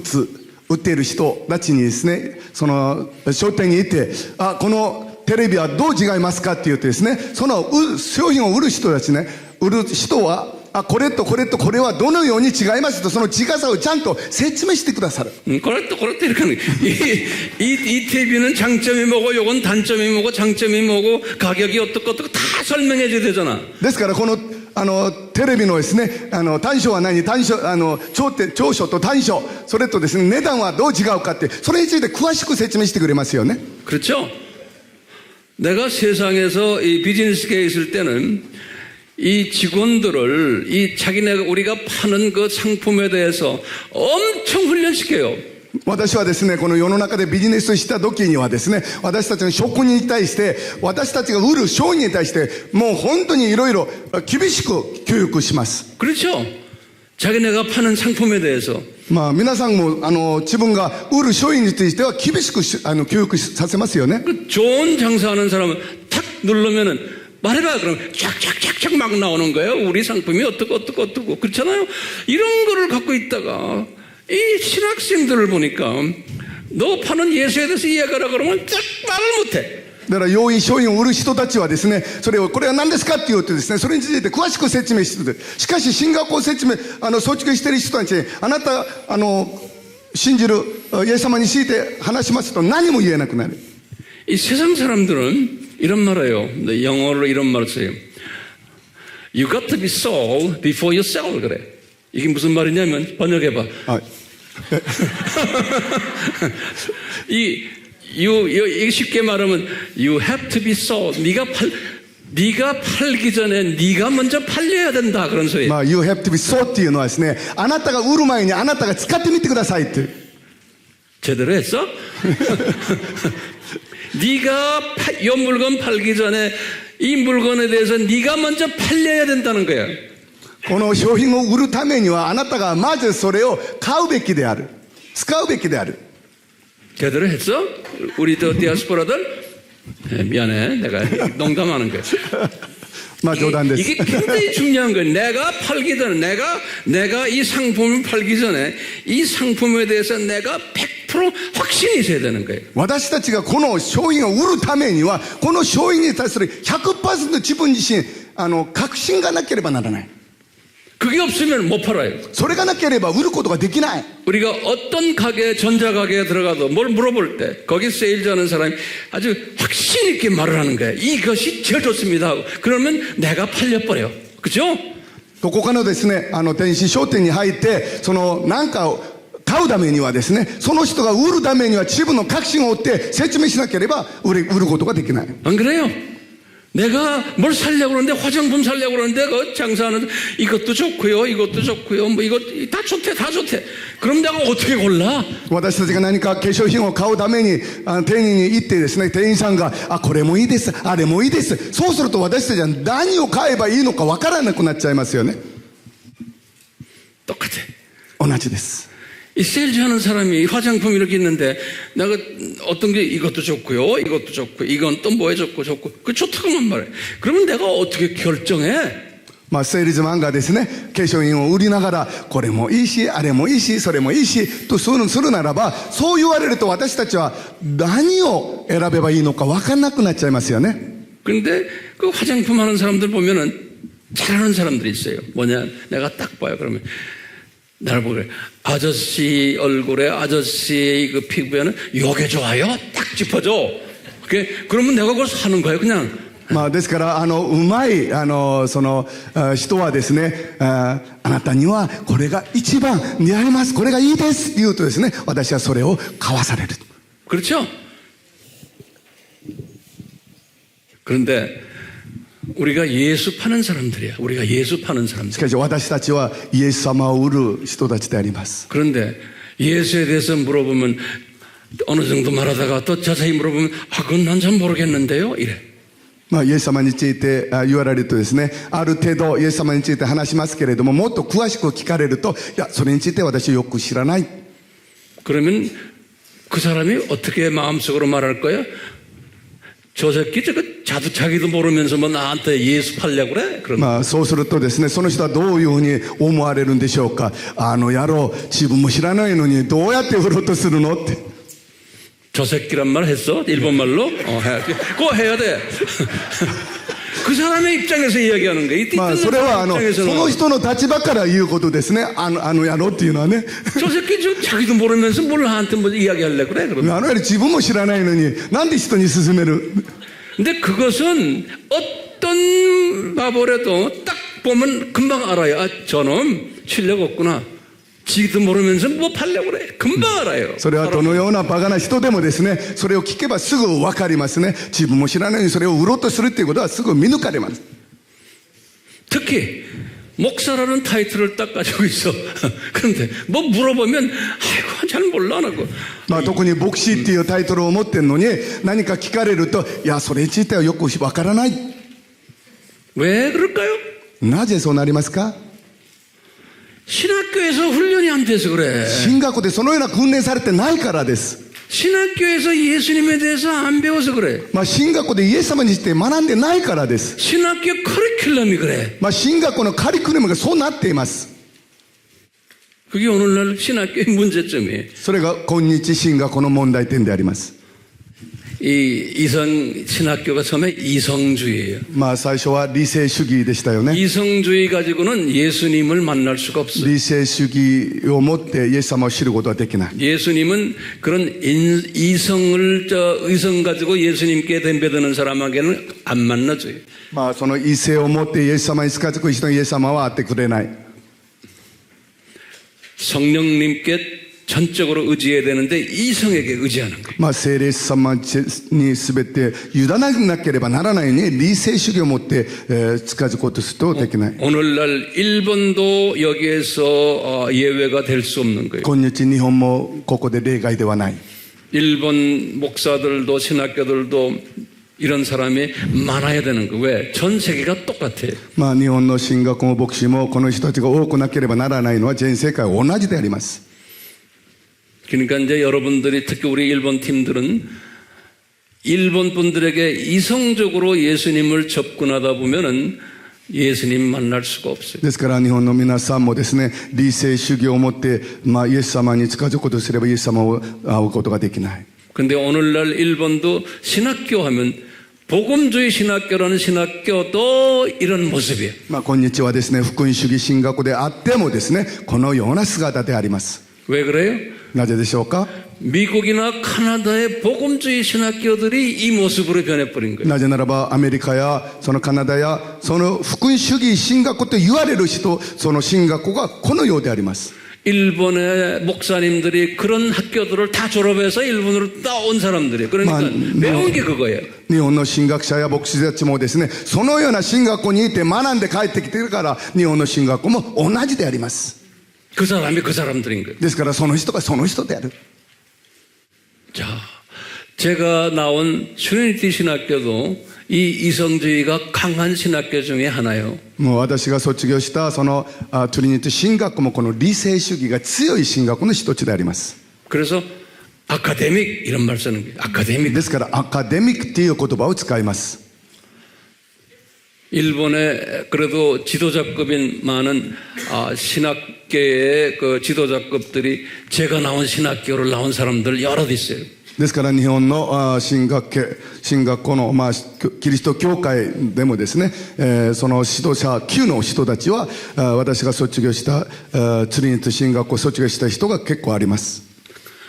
っている人たちにですね、その商店に行って、このテレビはどう違いますかって言ってですね、その商品を売る人たちね、売る人はこれとこれとこれはどのように違いますと、その違さをちゃんと説明してくださる。 그렇다 이렇게 하는 거예요. 이 TV는 장점이 뭐고 요건 단점이 뭐고 장점이 뭐고 가격이 어떻고 다 설명해 줘야 되잖아. ですからこのテレビのですね、短所は何、長所と短所、それとですね、値段はどう違うかって、それについて詳しく説明してくれますよね。 그렇죠? 내가 세상에서 이 비즈니스계에 있을 때는 이 직원들을 우리가 파는 그 상품에 대해서 엄청 훈련시켜요. 私はですね、この世の中でビジネスした時にはですね、私たちの職人に対して、私たちが売る商品に対して、もう本当にいろいろ厳しく教育します。 그렇죠? 자기네가 파는 상품에 대해서. 皆さんも自分が売る商品については厳しく教育させますよね。 좋은 장사하는 사람은 탁 누르면은 말해봐 그러면 쫙쫙쫙쫙 막 나오는 거예요. 우리 상품이 어떻고 그렇잖아요. 이런 거를 갖고 있다가 이 신학생들을 보니까 너 파는 예수에 대해서 이야기하라 그러면 딱 말을 못해. だから良い商品を売る人たちはですね、これは何ですかって言うとですね、それについて詳しく説明してる。しかし神学校卒業している人たちに、あなた信じるイエス様について話しますと何も言えなくなる。 이 세상 사람들은 이런 말해요. 영어로 이런 말을 써요. You got to be sold before you sell. 그래. 이게 무슨 말이냐면 번역해봐. 이게 쉽게 말하면 you have to be sold. 네가 팔기 전에 네가 먼저 팔려야 된다 그런 소리예요. You have to be sold っていうのはですね、あなたが売る前にあなたが使ってみてくださいって。 제대로 했어? 네가 이 물건 팔기 전에 이 물건에 대해서 네가 먼저 팔려야 된다는 거야. この商品を売るためにはあなたがまずそれを買うべきである。使うべきである。 제대로 했어? 우리 또 디아스포라들? 미안해. 내가 농담하는 거야. まあ冗談です。 이게 굉장히 중요한 거예요. 내가 팔기 전에, 내가 이 상품을 팔기 전에 이 상품에 대해서 내가 100% 확신이 있어야 되는 거예요. 私たちがこの商品を売るためには、この商品に対する 100% 自分自身、確信がなければならない。 그게 없으면 못 팔아요. それがなければ売ることができない。 우리가 어떤 가게, 전자가게에 들어가도 뭘 물어볼 때 거기 세일즈 하는 사람이 아주 확신 있게 말을 하는 거예요. 이것이 제일 좋습니다 하고 그러면 내가 팔려버려. 그죠? どこかのですね、電子商店に入って、何かを買うためにはですね、その人が売るためには自分の確信を追って説明しなければ売ることができない。 안 그래요? 내가 뭘 살려고 그러는데 화장품 살려고 그러는데 그 장사하는 이것도 좋고요 이것도 좋고요 뭐 이거 다 좋대 다 좋대. 그럼 내가 어떻게 골라? 私たちが何か化粧品を買うために店員に行ってですね、店員さんがこれもいいです、あれもいいです。そうすると私たちは何を買えばいいのかわからなくなっちゃいますよね。 똑같아. 同じです。 이 세일즈 하는 사람이 화장품 이렇게 있는데 내가 어떤 게 이것도 좋고요 이것도 좋고 이건 또 뭐에 좋고 그 좋다고만 말해. 그러면 내가 어떻게 결정해? まあセールズマンがですね、化粧品を売りながらこれもいいしあれもいいしそれもいいしとするならば、そう言われると私たちは何を選べばいいのか分かんなくなっちゃいますよね。 근데 그 화장품 하는 사람들 보면은 잘하는 사람들이 있어요. 뭐냐? 내가 딱 봐요. 그러면 나를 보고 아저씨 얼굴에 아저씨의 그 피부에는 요게 좋아요? 딱 짚어줘. 그러면 내가 그걸 사는 거예요, 그냥. まあですからうまい人はですね、あなたにはこれが一番似合います、これがいいですって言うとですね、私はそれを買わされる。 그렇죠? 그런데 우리가 예수 파는 사람들이야. 우리가 예수 파는 し 사람들. かし私たちはイエス様を売る人たちであります。 그런데 예수에 대해서 물어보면 어느 정도 말하다가 또 자세히 물어보면 그건 난 잘 모르겠는데요. 이래. まあイエス様について言われるとですね、ある程度イエス様について話しますけれども、もっと詳しく聞かれると、いやそれについて私はよく知らない。 그러면 그 사람이 어떻게 마음속으로 말할 거야? 저 새끼 저거 자기도 모르면서 뭐 나한테 예수 팔려고 그래? 그런. まあそうするとですね、その人はどういうふうに思われるんでしょうか。野郎自分も知らないのにどうやって売ろうとするのって。 저 새끼란 말 했어? 일본말로? 해야지. 그거 해야 돼. 그 사람의 입장에서 이야기하는 거야. まあそれはその人の立場から言うことですね。野郎っていうのはね。 저 새끼 저 자기도 모르면서 뭘 나한테 뭐 이야기하려 그래? 그러면. 野郎自分も知らないのになんで人に勧める。 근데 그것은 어떤 바보라도 딱 보면 금방 알아요. 아, 저놈 실력 없구나. 지도 모르면서 뭐 팔려고 그래. 금방 알아요. それはどのようなバカな人でもですね、それを聞けばすぐ分かりますね。自分も知らないのにそれを売ろうとするっていうことはすぐ見抜かれます。 특히 목사라는 타이틀을 딱 가지고 있어. 그런데 뭐 물어보면 아이고 잘 몰라 하고. まあ特に牧師っていうタイトルを持ってるのに何か聞かれると、いやそれについてはよく分からない。 왜 그럴까요? なぜそうなりますか。 신학교에서 훈련이 안 돼서 그래. 進学でそのような訓練されてないからです。 신학교에서 예수님에 대해서 안 배워서 그래. まあ進学でイエス様について学んでないからです。 신학교 커리큘럼이 그래. まあ進学のカリキュラムがそうなっています。 그게 오늘날 신학교의 문제점이에요. それが今日進学の問題点であります。 이 이성 신학교가 처음에 이성주의예요. まあ最初は理性主義でしたよね。 이성주의 가지고는 예수님을 만날 수가 없어요. 理性主義を持ってイエス様を知ることはできない。 예수님은 그런 이성을 의성 가지고 예수님께 덤벼드는 사람에게는 안 만나줘요. まあその異性を持ってイエス様に近づく人にイエス様は会ってくれない。 성령님께 전적으로 의지해야 되는데 이성에게 의지하는 거예요. まあ、聖霊様に全て委ねなければならないように理性主義を持って、近づこうとするとできない。 오늘날 일본도 여기에서 예외가 될 수 없는 거예요. 今日日本もここで例外ではない。 일본 목사들도 신학교들도 이런 사람이 많아야 되는 거예요. 왜? 전 세계가 똑같아요. まあ、日本の神学も牧師もこの人たちが多くなければならないのは全世界同じであります。 그러니까 이제 여러분들이 특히 우리 일본 팀들은 일본 분들에게 이성적으로 예수님을 접근하다 보면은 예수님 만날 수가 없어요. ですから日本の皆さんもですね、理性主義を持って、まあ、イエス様に近づくことをすればイエス様を会うことができない。 근데 오늘날 일본도 신학교 하면 복음주의 신학교라는 신학교도 이런 모습이에요. まあ、今日はですね、福音主義神学であってもですね、このような姿であります。 왜 그래요? なぜでしょうか。 미국이나 카나다의 복음주의 신학교들이 이 모습으로 변해버린 거예요. なぜならばアメリカやそのカナダやその福音主義神学と言われる人、その神学がこのようであります。 일본의 목사님들이 그런 학교들을 다 졸업해서 일본으로 따온 사람들이에요. 그러니까 배운 게 그거예요. 日本の神学者や牧師たちもですね、そのような神学校にいて学んで帰ってきてるから日本の神学校も同じであります。 그 사람이 그 사람들인 거예요. ですからその人がその人である。 자, 제가 나온 트리니티 신학교도 이 이성주의가 강한 신학교 중에 하나요. もう私が卒業したそのトリニティ神学校もこの理性主義が強い神学校の一つであります。 그래서 아카데믹 이런 말 쓰는 거예요. 아카데믹. ですからアカデミックという言葉を使います。 일본에 그래도 지도자급인 많은 신학계의 그 지도자급들이 제가 나온 신학교를 나온 사람들 여럿 있어요. ですから日本の神学校の、まあ、キリスト教会でもですね、その指導者級の人たちは私が卒業したトリニティ神学校を卒業した人が結構あります。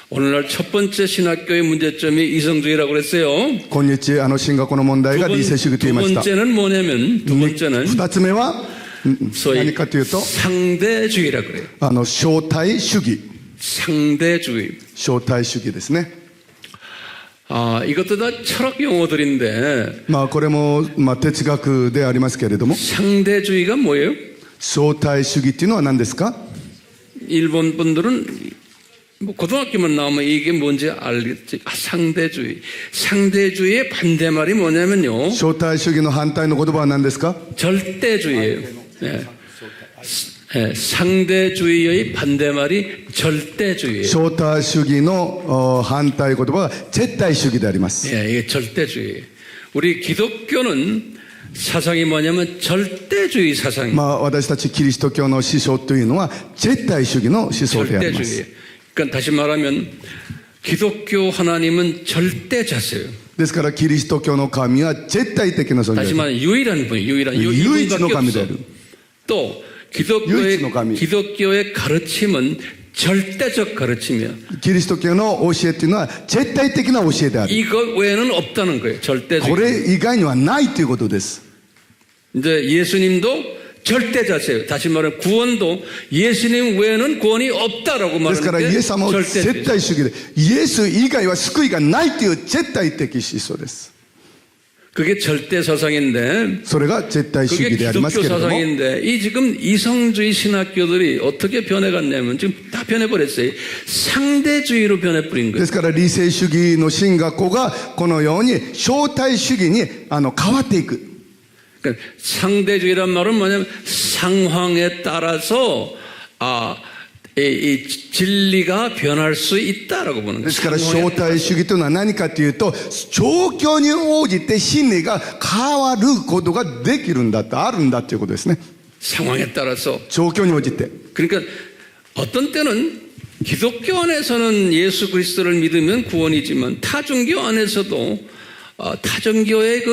오늘날 첫 번째 신학교의 문제점이 이성주의라고 그랬어요. 今日神学校の問題が理性主義と言いました。 두 번째는 뭐냐면 두 번째는 二つ目は何かというと 상대주의라고 그래요. 招待主義。 상대주의. 招待主義ですね。 이것도 다 철학 용어들인데 まあこれもまあ哲学でありますけれども、 상대주의가 뭐예요? 招待主義っていうのは何ですか？ 일본 분들은 뭐 고등학교만 나오면 이게 뭔지 알겠지. 상대주의. 상대주의의 반대말이 뭐냐면요. 招待主義の反対の言葉は何ですか？ 절대주의예요. 네. 상대주의의 반대말이 절대주의예요. 招待主義の反対言葉は絶対主義であります。 예, 이게 절대주의. 우리 기독교는 사상이 뭐냐면 절대주의 사상이에요. まあ私たちキリスト教の思想というのは絶対主義の思想であります。 절대주의. 그러니까 다시 말하면 기독교 하나님은 절대자세요. ですからキリスト教の神は絶対的な存在 다시 です。 말하면 유일한 분이에요. 유일한唯一の 이분밖에 神であ 없어. る。 또 唯一の神。 기독교의 가르침은 절대적 가르침이야. キリスト教の教えというのは絶対的な教えである。 이것 외에는 없다는 거예요. こ 절대적. れ以外にはないということです。 이제 예수님도 절대자세요. 다시 말하면 구원도 예수님 외에는 구원이 없다라고 ですからイ 말하는 エ 게 ス様は絶 절대주의. 対主義で、イエス以外は救いがないという絶対的思想です。 그게 절대 사상인데 それが絶対主 그게 義でありますけ 기독교 れども、 사상인데 이 지금 이성주의 신학교들이 어떻게 변해갔냐면 지금 다 변해버렸어요. 상대주의로 변해버린 で 거예요. すから理性主義の神学校がこのように招待主義に変わっていく。 그러니까 상대주의란 말은 뭐냐면 상황에 따라서 이 진리가 변할 수 있다라고 보는 で 거예요. すから 상황에 招待主義というのは何かというと、状況に応じて真理が変わることができるんだと、あるんだということですね。 상황에 따라서 状況に応じて。 그러니까 어떤 때는 기독교 안에서는 예수 그리스도를 믿으면 구원이지만 타종교 안에서도 타종교의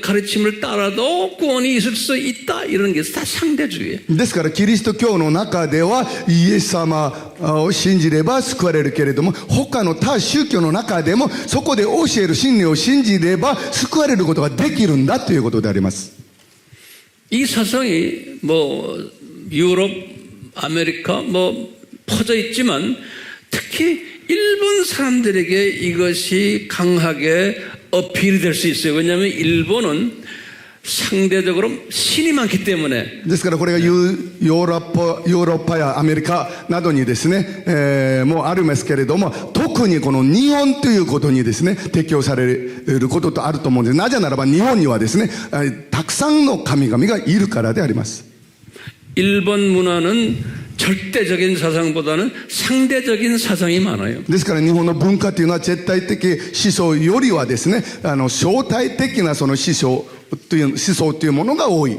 가르침을 따라도 구원이 있을 수 있다 이런 게 다 상대주의예요. ですからキリスト教の中ではイエス様を信じれば救われるけれども、他の他宗教の中でもそこで教える真理を信じれば救われることができるんだということであります。 이 사상이 뭐 유럽, 아메리카, 뭐 퍼져 있지만 특히 일본 사람들에게 이것이 강하게 어필이 될 수 있어요. 왜냐하면 일본은 상대적으로 신이 많기 때문에. ですからこれがヨーロッパやアメリカなどにですね、もうありますけれども、特にこの日本ということにですね、適用されることとあると思うんです。なぜならば日本にはですね、たくさんの神々がいるからであります。 일본 문화는 절대적인 사상보다는 상대적인 사상이 많아요. ですから日本の文化というのは絶対的思想よりはですね、相対的なその思想というものが多い。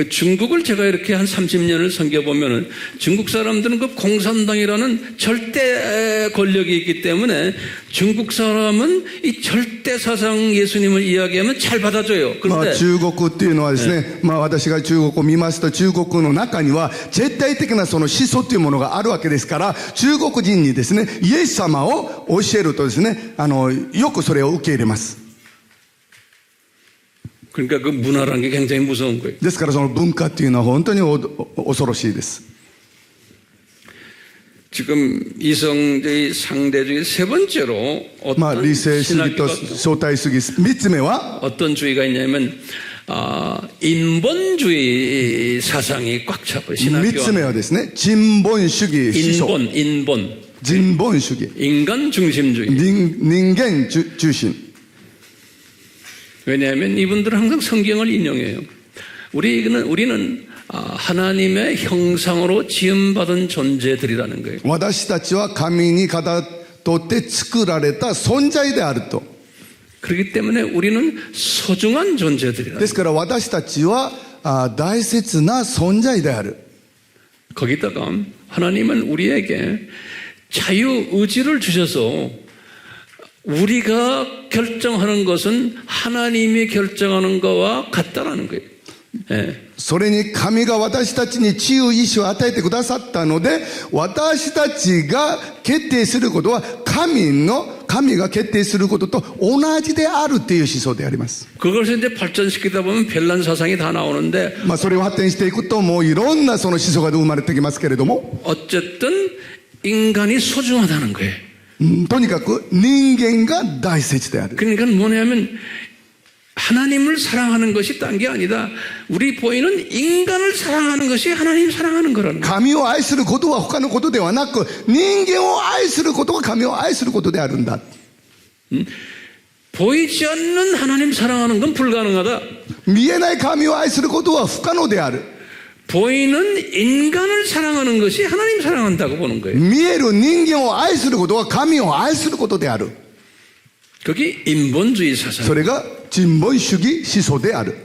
중국을 제가 이렇게 한 30년을 섬겨보면은 중국 사람들은 그 공산당이라는 절대 권력이 있기 때문에 중국 사람은 이 절대 사상 예수님을 이야기하면 잘 받아줘요. まあ 그런데 中国っていうのはですね、まあ私が中国を見ますと中国の中には絶対的なその思想というものがあるわけですから、中国人にですね、イエス様を教えるとですね、よくそれを受け入れます。 그러니까 그 문화라는 게 굉장히 무서운 거예요. ですからその文化っていうのは本当に恐ろしいです。 지금 이성주의 상대주의 세 번째로 まあ 어떤 理性主義と 신학교가 相対主義、3つ目は 어떤 주의가 있냐면 인본주의 사상이 꽉 차버려 3つ目 신학교 はですね、人本主義思想、 인본 人本主義、 인간 중심주의. 人間中心。 왜냐하면 이분들은 항상 성경을 인용해요. 우리는 하나님의 형상으로 지음받은 존재들이라는 거예요. 私たちは神にかたどって作られた存在であると。 그렇기 때문에 우리는 소중한 존재들이라. ですから私たちは大切な存在である。 거기다가 하나님은 우리에게 자유의지를 주셔서 우리가 결정하는 것은 하나님이 결정하는 것과 같다라는 거예요. 예. それに神が私たちに自由意志を与えてくださったので、私たちが決定することは神が決定することと同じであるという思想であります。 그것을 이제 발전시키다 보면 별난 사상이 다 나오는데 まあそれを発展していくともういろんなその思想が生まれてきますけれども、 어쨌든 인간이 소중하다는 거예요. とにかく人間が大切である。 그러니까 뭐냐면 하나님을 사랑하는 것이 딴 게 아니다. 우리 보이는 인간을 사랑하는 것이 하나님 사랑하는 거라는 거예요. 神を愛することは他のことではなく、人間を愛することが神を愛することであるんだ。 보이지 않는 하나님 사랑하는 건 불가능하다. 見えない神を愛することは不可能である。 보이는 인간을 사랑하는 것이 하나님 사랑한다고 보는 거예요. 見える人間を愛することは神を愛することである。 그게 인본주의 사상. それが人本主義思想である。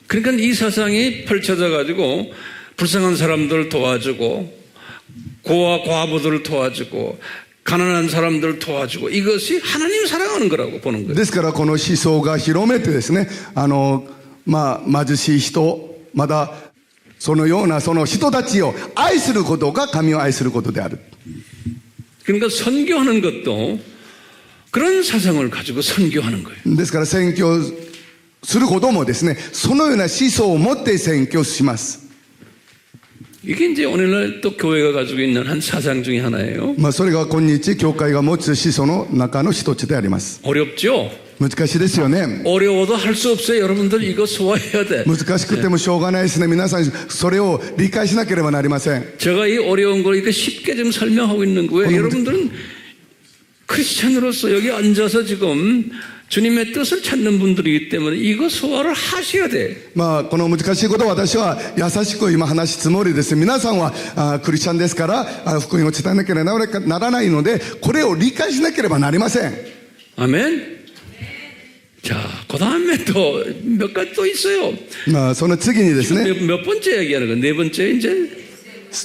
그러니까 이 사상이 펼쳐져 가지고 불쌍한 사람들을 도와주고 고아 과부들을 도와주고 가난한 사람들을 도와주고 이것이 하나님 사랑하는 거라고 보는 거예요. ですからこの思想が広めてですね、まあ貧しい人、まだそのようなその人たちを愛することが神を愛することである。 그러니까 선교하는 것도 그런 사상을 가지고 선교하는 거예요. ですから宣教することもですね、そのような思想を持って宣教します。 이게 이제 오늘날 또 교회가 가지고 있는 한 사상 중에 하나예요. まあそれが今日教会が持つ思想の中の一つであります。 어렵죠? 難しいですよね。 어려워도 할 수 없어요. 여러분들 이거 소화해야 돼. 難しくてもしょうがないですね。皆さんそれを理解しなければなりません。 제가 이 어려운 걸 이렇게 쉽게 좀 설명하고 있는 거예요. 여러분들은 크리스찬으로서 여기 앉아서 지금 주님의 뜻을 찾는 분들이기 때문에 이거 소화를 하셔야 돼. まあこの難しいことを私は優しく今話すつもりです。皆さんはクリスチャンですから福音を伝えなければならないので、これを理解しなければなりません。 아멘. 자, 그 다음에 또 몇 가지 또 있어요. まあその次にですね、 몇 번째 얘기하는 거? 네 번째 이제.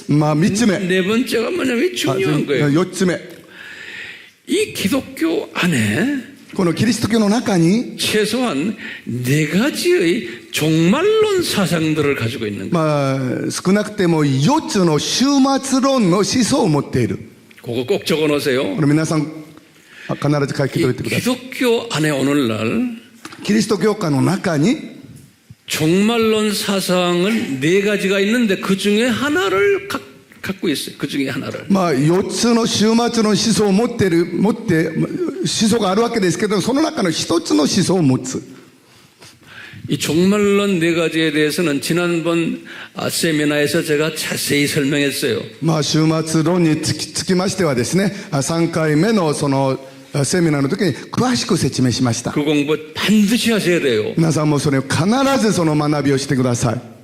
まあ3つ目、 네 번째가 뭐냐면 중요한 거예요. 4つ目、 이 기독교 안에 このキリスト教の中に 최소한 네 가지의 종말론 사상들을 가지고 있는 거예요. まあ少なくても4つの終末論の思想を持っている。 그거 꼭 적어 놓으세요. これ皆さん必ず書き留めてください。 기독교 안에 오늘날 キリスト教会の中に 종말론 사상을 네 가지가 있는데 그 중에 하나를 갖고 있어요. 그 중에 하나를. まあ、4つの終末の思想を持って、思想があるわけですけど、その中の一つの思想を持つ。 이 종말론 네 가지에 대해서는 지난번 세미나에서 제가 자세히 설명했어요. まあ、終末論につきましてはですね、3回目のそのセミナーの時に詳しく説明しました。 그 공부 반드시 하셔야 돼요. 皆さんもそれを必ずその学びをしてください。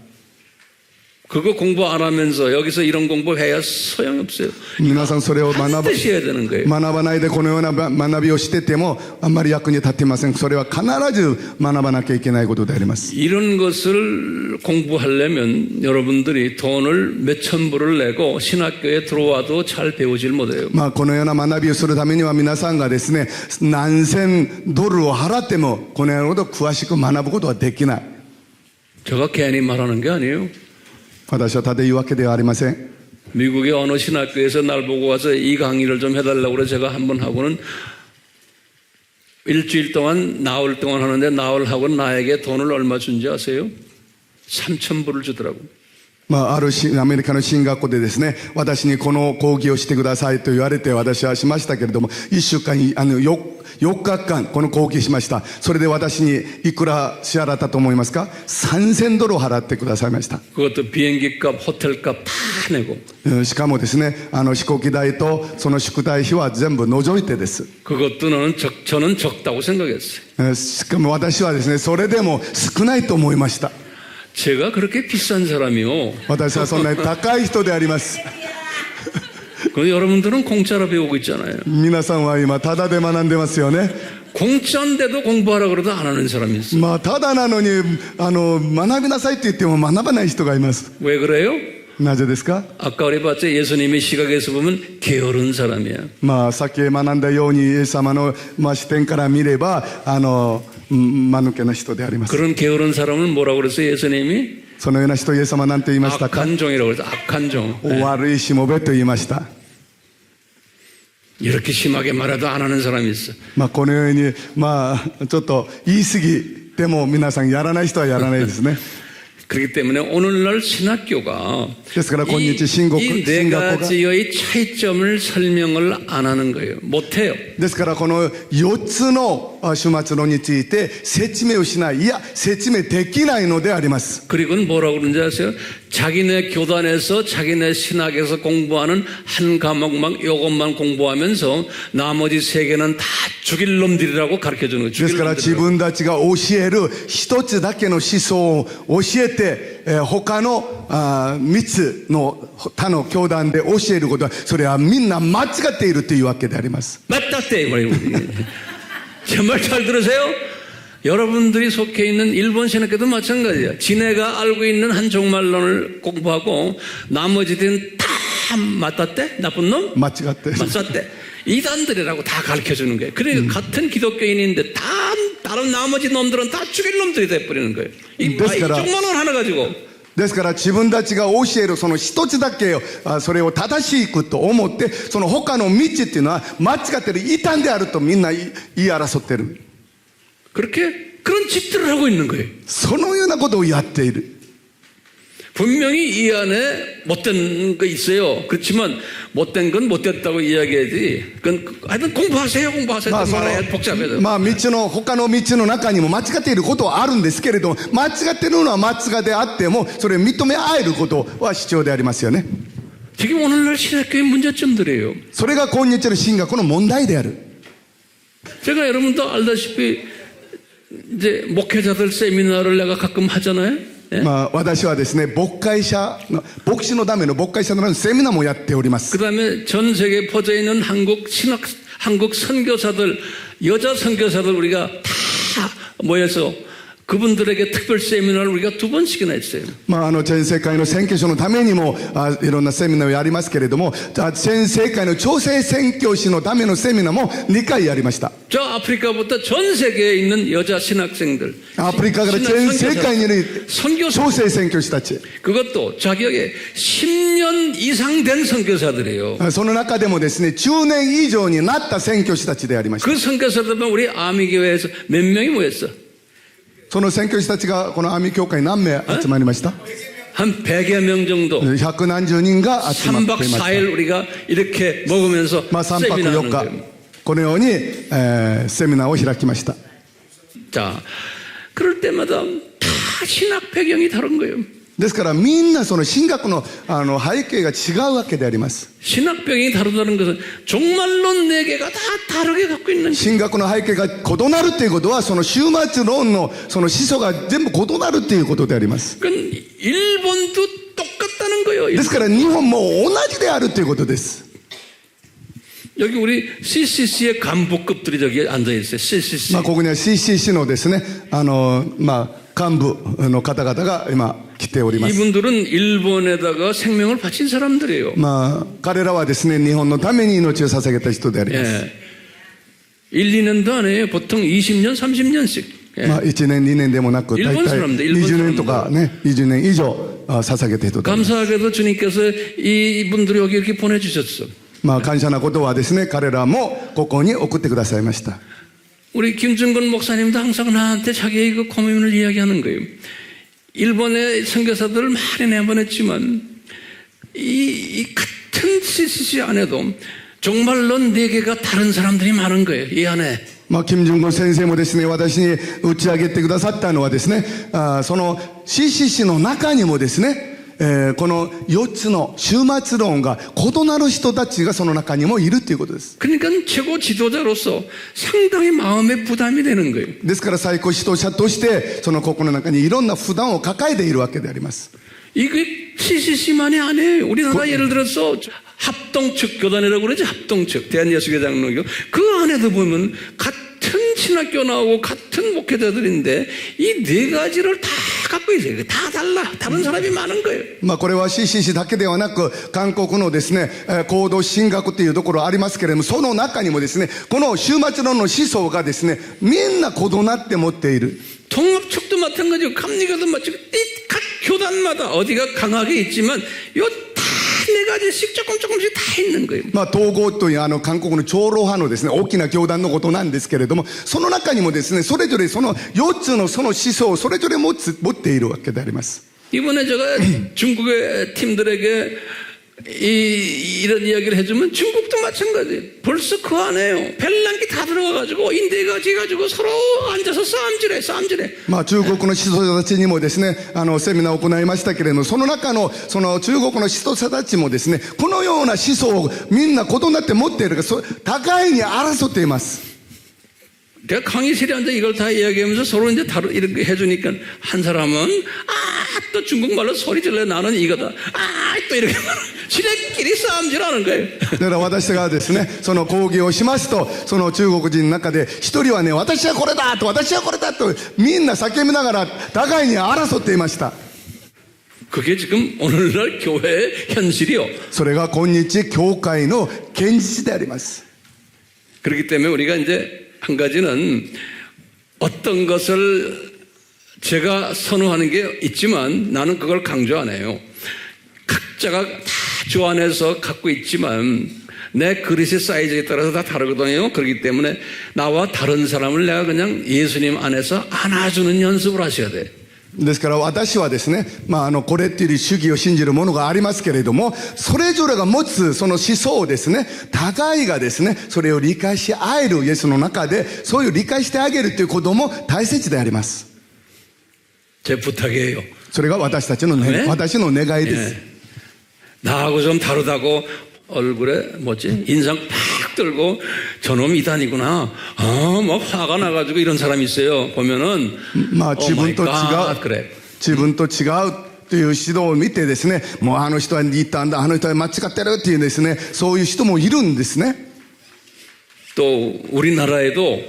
그거 공부 안 하면서 여기서 이런 공부해야 소용없어요. 皆さんそれを学 반드시 해야 되는 거예요. ばないでこのような学びをしててもあんまり役に立っていません。それは必ず学ばなきゃいけないことであります。 이런 것을 공부하려면 여러분들이 돈을 몇천 불을 내고 신학교에 들어와도 잘 배우질 못해요. まあ、このような学びをするためには皆さんがですね、何千ドルを払ってもこのようなことを詳しく学ぶことはできない。 제가 괜히 말하는 게 아니에요. 私はただ言うわけではありません。 미국의 어느 신학교에서 날 보고 와서 이 강의를 좀 해달라고 그래 제가 한번 하고는 일주일 동안 나흘 동안 하는데 나흘 하고 나에게 돈을 얼마 준지 아세요? 3,000불을 주더라고요. まあ、あるアメリカの進学校でですね、私にこの講義をしてくださいと言われて私はしましたけれども、1週間に4日間この講義しました。それで私にいくら支払ったと思いますか？3000ドルを払ってくださいました。 그것도 비행기값, 호텔값 다 내고. しかもですね、飛行機代とその宿題費は全部除いてです。 그것도 저는 적다고 생각했어요. しかも私はですね、それでも少ないと思いました。 제가 그렇게 비싼 사람이요. 私はそんなに高い人であります。 그런데 여러분들은 공짜로 배우고 있잖아요. 皆さんは今タダで学んでますよね。 공짜인데도 공부하라 그래도 안 하는 사람이 있어요. まあタダなのに学びなさいって言っても学ばない人がいます。 왜 그래요? なぜですか？ 아까 우리 봤죠? 예수님의 시각에서 보면 게으른 사람이야. まあ先へ学んだようにイエス様の視点から見れば間抜けな人であります。 그런 게으른 사람을 뭐라고 그랬어요? 예수님이 そのような人イエス様なんて言いましたか？ 악한 종이라고 그랬어요. 악한 종. 悪いしもべと言いました。 이렇게 심하게 말해도 안 하는 사람이 있어. まあこのようにまあちょっと言い過ぎでも皆さんやらない人はやらないですね。 그렇기 때문에 오늘날 신학교가 ですから今日進学 이 네 가지의 차이점을 설명을 안 하는 거예요. 못해요. ですからこの4つの終末論について説明をしない、いや説明できないのであります。 그리고 뭐라고 그러는지 아세요? 자기네 교단에서 자기네 신학에서 공부하는 한 과목만 이것만 공부하면서 나머지 세 개는 다 죽일 놈들이라고 가르쳐주는 거예요. ですから自分たちが教える一つだけの思想を教えて、他の3つの他の教団で教えることはそれはみんな間違っているというわけであります。 맞다떼 정말 잘 들으세요. 여러분들이 속해 있는 일본 신학교도 마찬가지야. 지네가 알고 있는 한 종말론을 공부하고 나머지들은 다 맞다떼? 나쁜 놈? 間違って 맞다떼. 이단들이라고 다 가르쳐주는 거예요. 그러니까 같은 기독교인인데 다 다른 나머지 놈들은 다 죽일 놈들이 돼버리는 거예요. 이 종말론 하나 가지고. ですから自分たちが教えるその一つだけをそれを正しいと思ってその他の道っていうのは間違ってる異端であるとみんな言い争ってる。 그렇게 그런 짓들을 하고 있는 거예요. そのようなことをやっている。 분명히 이 안에 못된 거 있어요. 그렇지만 못된 건 못됐다고 이야기해야지. 그건 하여튼 공부하세요. 말아야 복잡해서. まあ他の道の中にも間違っていることはあるんですけれども、間違っているのは間違であってもそれを認め合えることは必要でありますよね。 지금 오늘날 신학교의 문제점들이에요. それが今日の神学の問題である。 제가 여러분도 알다시피 이제 목회자들 세미나를 내가 가끔 하잖아요. まあ私はですね牧師のための牧会者のセミナーもやっております。 그다음에 전 세계에 퍼져 있는 한국 선교사들 여자 선교사들 우리가 다 모여서 그분들에게 특별 세미나를 우리가 2번씩이나 했어요. まあ全世界の選挙書のためにもいろんなセミナーをやりますけれども、全世界の調整宣教師のためのセミナーも2回やりました。 저 아프리카부터 전 세계에 있는 여자 신학생들 アフリカから全世界にいる調整宣教師たち、 그것도 자격에 10년 이상 된 선교사들이에요. その中でもですね10年以上になった宣教師たちでありました。 그 선교사들은 우리 아미교회에서 몇 명이 모였어? その宣教師たちがこのアミ教会に何名集まりました？ 한 100여 명 정도 百何十人が集まってい 3박 ました。 4일 우리가 이렇게 먹으면서 3泊 세미나하는 4 거예요. 日このように、セミナーを開きました。 자, 그럴 때마다 다 신학 배경이 다른 거예요. ですからみんなその神学の背景が違うわけであります。 신학 배경이 다르다는 것은 종말론 4개가 다 다르게 갖고 있는 거예요. 神学の背景が異なるということはその終末論のその思想が全部異なるということであります。 그러니까 일본도 똑같다는 거예요. ですから日本も同じであるということです。 여기 우리 CCC의 간부급들이 저기 앉아 있어요. CCC. ここには CCC のですね幹部の方々が今来ております。 이분들은 일본에다가 생명을 바친 사람들이에요. 彼らはですね日本のために命を捧げた人であります。 예. 1, 2년도 안 해요. 보통 20년, 30년씩. 예. 1年2年でもなく大体 일본 사람들, 일본 20年とかね20年以上捧げた人であります。 감사하게도 주님께서 이분들을 여기 이렇게 보내주셨어. 感謝なことはですね彼らもここに送ってくださいました。 우리 김준건 목사님도 항상 나한테 자기의 그 고민을 이야기하는 거예요. 일본의 선교사들을 많이 내보냈지만 이 같은 CCC 안에도 종말론 4개가 다른 사람들이 많은 거예요. 이 안에. 金正恩先生もですね私に打ち上げてくださったのはですねその CCC の中にもですねこの4つの終末論が異なる人たちがその中にもいるということです。 그러니까 최고 지도자로서 상당히 마음에 부담이 되는 거예요. ですから最高指導者としてそのここの中にいろんな負担を抱えているわけであります。 이게 CCC만이 아니에요. 우리나라 예를 들어서 합동측 교단이라고 그러지. 합동측 대한예수교장로교 그 안에도 보면 같은 신학교 나오고 같은 목회자들인데 이 4가지를 다 갖고 있어요. 다 달라. 다른 사람이 많은 거예요. これは CCC だけではなく韓国のですね行動神学というところありますけれどもその中にもですねこの終末論の思想がですねみんな異なって持っている。 통합측도 마찬가지고 감리교도 마찬가지고 각 교단마다 어디가 강하게 있지만 요 다 4가지씩 조금씩 다 있는 거예요. 統合という韓国の長老派のですね大きな教団のことなんですけれどもその中にもですねそれぞれその4つのその思想をそれぞれ持っているわけであります。 이번에 제가 중국의 팀들에게 이런 이야기를 해주면 중국도 마찬가지예요. 벌써 그 안에요. 별난기 다 들어가가지고 이 4가지 가지고 서로 앉아서 싸움질해. 中国の指導者たちにもですねセミナーを行いましたけれどもその中のその中国の指導者たちもですねこのような思想をみんな異なって持っているから互いに争っています。 내가 강의실에 앉아 이걸 다 이야기하면서 서로 이제 이렇게 해주니까 한 사람은 또 중국말로 소리 질러 나는 이거다. 또 이렇게 지네끼리 싸움질하는 거예요. だから私がですねその講義をしますとその中国人の中で一人はね私はこれだと私はこれだとみんな叫びながら互いに争っていました。 그게 지금 오늘날 교회의 현실이요. それが今日教会の現実であります。 그렇기 때문에 우리가 이제 한 가지는 어떤 것을 제가 선호하는 게 있지만 나는 그걸 강조 안 해요. 각자가 다 주 안에서 갖고 있지만 내 그릇의 사이즈에 따라서 다 다르거든요. 그렇기 때문에 나와 다른 사람을 내가 그냥 예수님 안에서 안아주는 연습을 하셔야 돼. ですから私はですね、これっていう主義を信じるものがありますけれども、それぞれが持つその思想をですね、互いがですね、それを理解し合えるイエスの中で、そういう理解してあげるということも大切であります。 제 부탁이에요. それが私たちの、私の願いです。 나하고 좀 다르다고 얼굴에 인상 팍 들고 저놈 이단이구나. 막 화가 나가지고 이런 사람이 있어요. 보면은 自分と違う 그래. 自分と違うという指導を見てですね、もうあの人は言ったんだ、あの人は間違ってるっていうですね、そういう人もいるんですね。 또 우리나라에도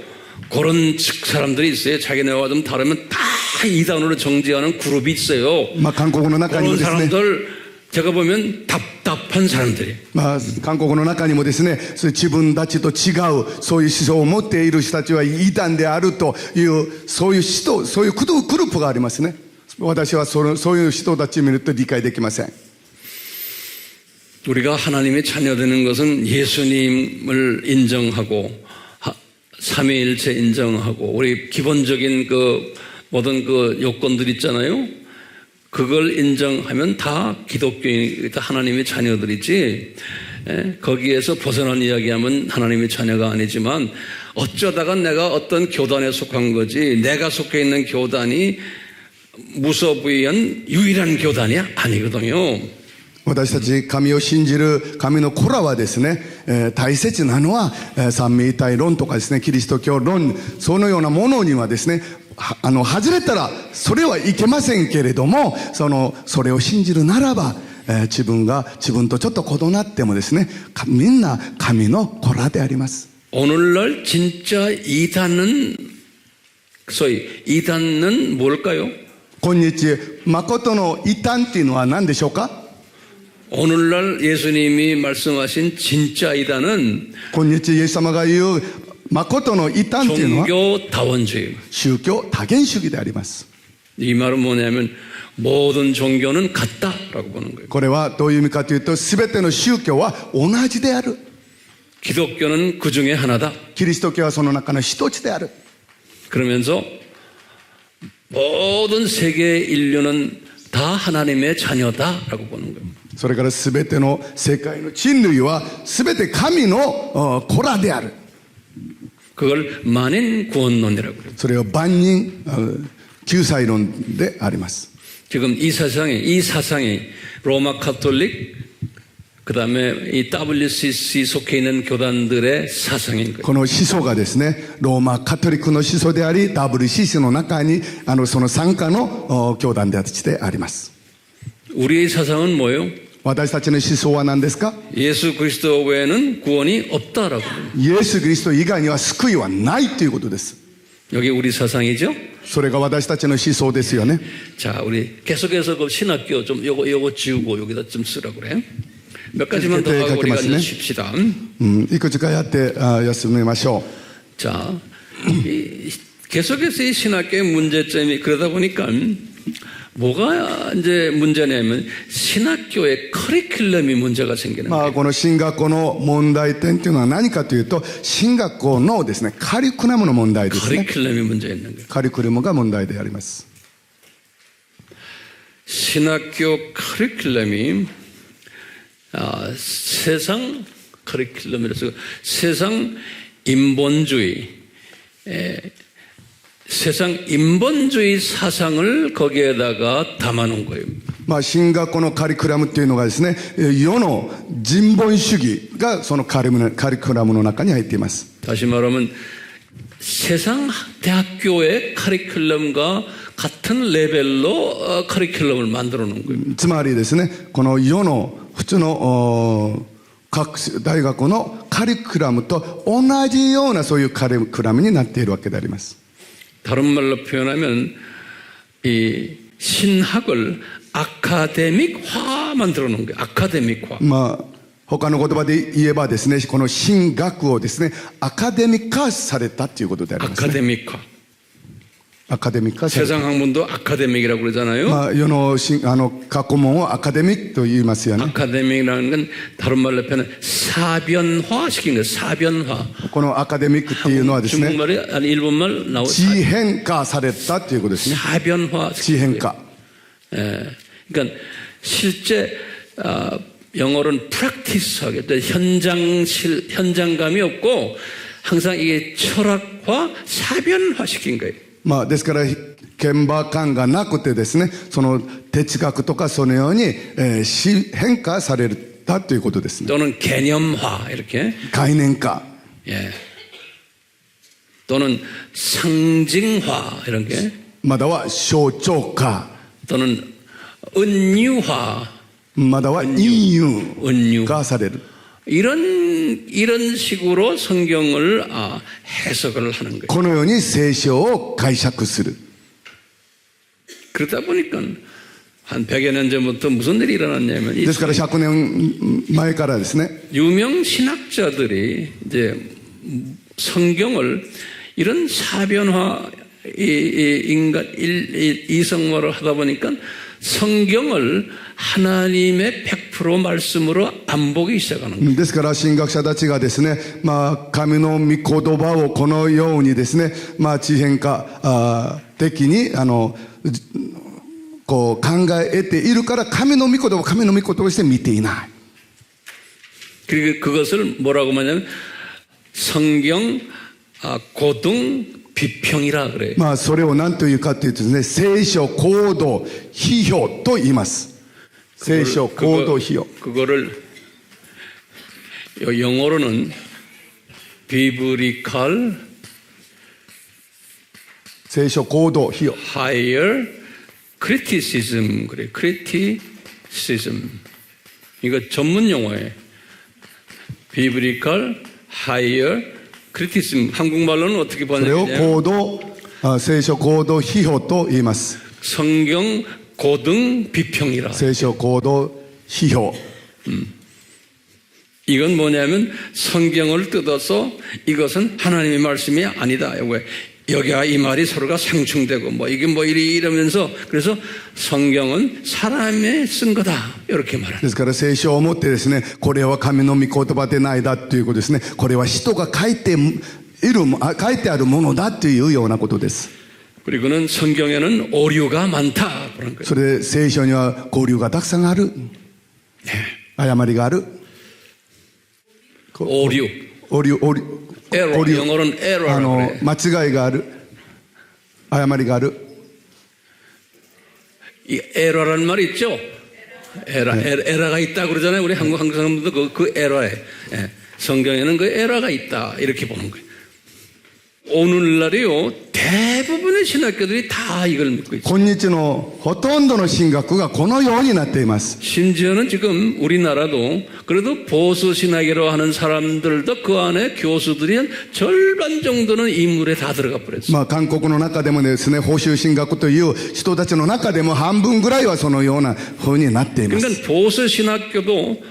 그런 측 사람들이 있어요. 자기네와 좀 다르면 다 이단으로 정죄하는 그룹이 있어요. 韓国の中にも 그런 ですね。 사람들 제가 보면 답답한 사람들이. 韓国の中にもですね、自分たちと違うそういう思想を持っている人たちは異端であるというそういう人、そういうグループがありますね。私はそういう人たちを見ると理解できません。 우리가 하나님의 자녀되는 것은 예수님을 인정하고 삼위일체 인정하고 우리 기본적인 그 모든 그 요건들 있잖아요. 그걸 인정하면 다 기독교인, 하나님의 자녀들이지, 거기에서 벗어난 이야기하면 하나님의 자녀가 아니지만 어쩌다가 내가 어떤 교단에 속한 거지 내가 속해 있는 교단이 무소부위한 유일한 교단이 아니거든요. 私たち神を信じる神の子らはですね、大切なのは、三位一体論とかですね、キリスト教論、そのようなものにはですね、外れたらそれはいけませんけれども、それを信じるならば、自分とちょっと異なってもですね、みんな神の子らであります。 오늘날 진짜 이단은 소위 이단은 뭘까요? 今日誠の異端っていうのは何でしょうか？ 오늘날 예수님이 말씀하신 진짜 이단은 今日イエス様が言う誠の異端っていうのは 종교다원주의. 宗教多元主義であります。 이 말은 뭐냐면 모든 종교는 같다라고 보는 거예요. これはどういう意味かというと、全ての宗教は同じである。 기독교는 그 중에 하나다. キリスト教はその中の一つである。 그러면서 모든 세계 인류는 다 하나님의 자녀다라고 보는 거예요. それから全ての世界の人類は全て神の子らである。 그걸 만인 구원론이라고 그래요. それを万人救済論であります。 지금 이 사상이 로마 카톨릭 그다음에 이 WCC 속해 있는 교단들의 사상인 거예요. この思想がですね、ローマカトリックの思想であり、WCCの中にその傘下の教団であります。 우리의 사상은 뭐예요? 私たちの思想は何ですか？ 예수 그리스도 외에는 구원이 없다라고. イエス・キリスト以外には救いはないということです。 여기 우리 사상이죠? それが私たちの思想ですよね。 자, 우리 계속해서 그 신학교 좀 요거 지우고 여기다 좀 쓰라고 그래. 몇 가지만 더 하고 우리가 이제 쉽시다. いくつかやって休みましょう。 자, 계속해서 이 신학교의 문제점이 그러다 보니까 뭐가 이제 문제냐면 신학교의 커리큘럼이 문제가 생기는 거예요. この進学校の問題点というのは何かというと、進学校のですね、カリキュラムの問題ですね。 커리큘럼이 문제 있는 거예요. カリキュラムが問題であります。 신학교 커리큘럼이 세상 커리큘럼이라서 세상 인본주의 사상을 거기에다가 담아놓은 거예요. 進学校のカリキュラムっていうのがですね、世の人本主義がそのカリキュラムの中に入っています。 다시 말하면 세상 대학교의 커리큘럼과 같은 레벨로 커리큘럼을 만들어 놓은 거예요. つまりですね、この世の普通の各大学のカリキュラムと同じようなそういうカリキュラムになっているわけであります。 다른 말로 표현하면 이 신학을 아카데믹화 만들어 놓은 거예요. 아카데믹화. 他の言葉で言えばですね、この神学をですね、アカデミック化されたということでありますね。 아카데믹화. アカデミック化された。 세상 학문도 아카데믹이라고 그러잖아요. 世の学問をアカデミックと言いますよね。 아카데믹이라는 건 다른 말로 표현하면 사변화 시킨 거예요. 사변화. このアカデミックっていうのはですね、 중국말이 아니 일본말 나오. 地変化されたということですね。 사변화. 地変化。 그러니까 실제 영어로는 practice하게 현장감이 없고 항상 이게 철학화, 사변화 시킨 거예요. ですから現場感がなくてですね、その哲学とかそのように変化されたということですね。 또는 개념화 이렇게. 概念化。 예. 또는 상징화 이런 게. または象徴化。 또는 은유화. または隠喩 은유. 化される。 이런 식으로 성경을 해석을 하는 거예요. このように聖書を解釈する。 그러다 보니까 한 100여 년 전부터 무슨 일이 일어났냐면 ですから100年前からですね、 유명 신학자들이 이제 성경을 이런 사변화 인간 이성화를 하다 보니까 성경을 하나님의 100% 말씀으로 안 보기 시작하는 거예요. ですから神学者たちがですね、神の御言葉をこのようにですね、地変化的にこう考えているから神の御言葉を神の御言葉として見ていない。 그리고 그것을 뭐라고 말하냐면 성경 고등 비평이라 그래요. まあそれを何というかというとですね、聖書行動批評と言います。聖書行動批評。 그거를 영어로는 biblical 聖書行動批評。 higher criticism 그래. criticism. 이거 전문 용어예요. biblical higher criticism. 한국말로는 어떻게 それを 번역되냐? 行動、聖書行動批評と言います。 성경 고등 비평이라. 聖書行動批評。 이건 뭐냐면 성경을 뜯어서 이것은 하나님의 말씀이 아니다. 여기와 이 말이 서로가 상충되고 뭐 이게 뭐 이러면서 그래서 성경은 사람의 쓴 거다. 이렇게 말합니다. ですから聖書を持ってですね、これは神の御言葉でないだということですね。これは人が書いてあるものだというようなことです。 그리고는 성경에는 오류가 많다. 그런 거예요. それで聖書には語流がたくさんある。誤りがある。 오류. error. 영어로는 error라고 그래요. 間違いがある。誤りがある。 이 에러라는 말이 있죠? 에러가 있다 그러잖아요. 우리 한국 사람들도 그 에러에. 예. 성경에는 그 에러가 있다. 이렇게 보는 거예요. 오늘날이요, 대부분의 신학교들이 다 이걸 믿고 있어요. 今日のほとんどの神学がこのようになっています。 심지어는 지금 우리나라도 그래도 보수 신학이라고 하는 사람들도 그 안에 교수들이 한 절반 정도는 인물에 다 들어가 버렸어요. まあ韓国の中でもですね、保守神学という人たちの中でも半分ぐらいはそのような風になっています。 그러니까 보수 신학교도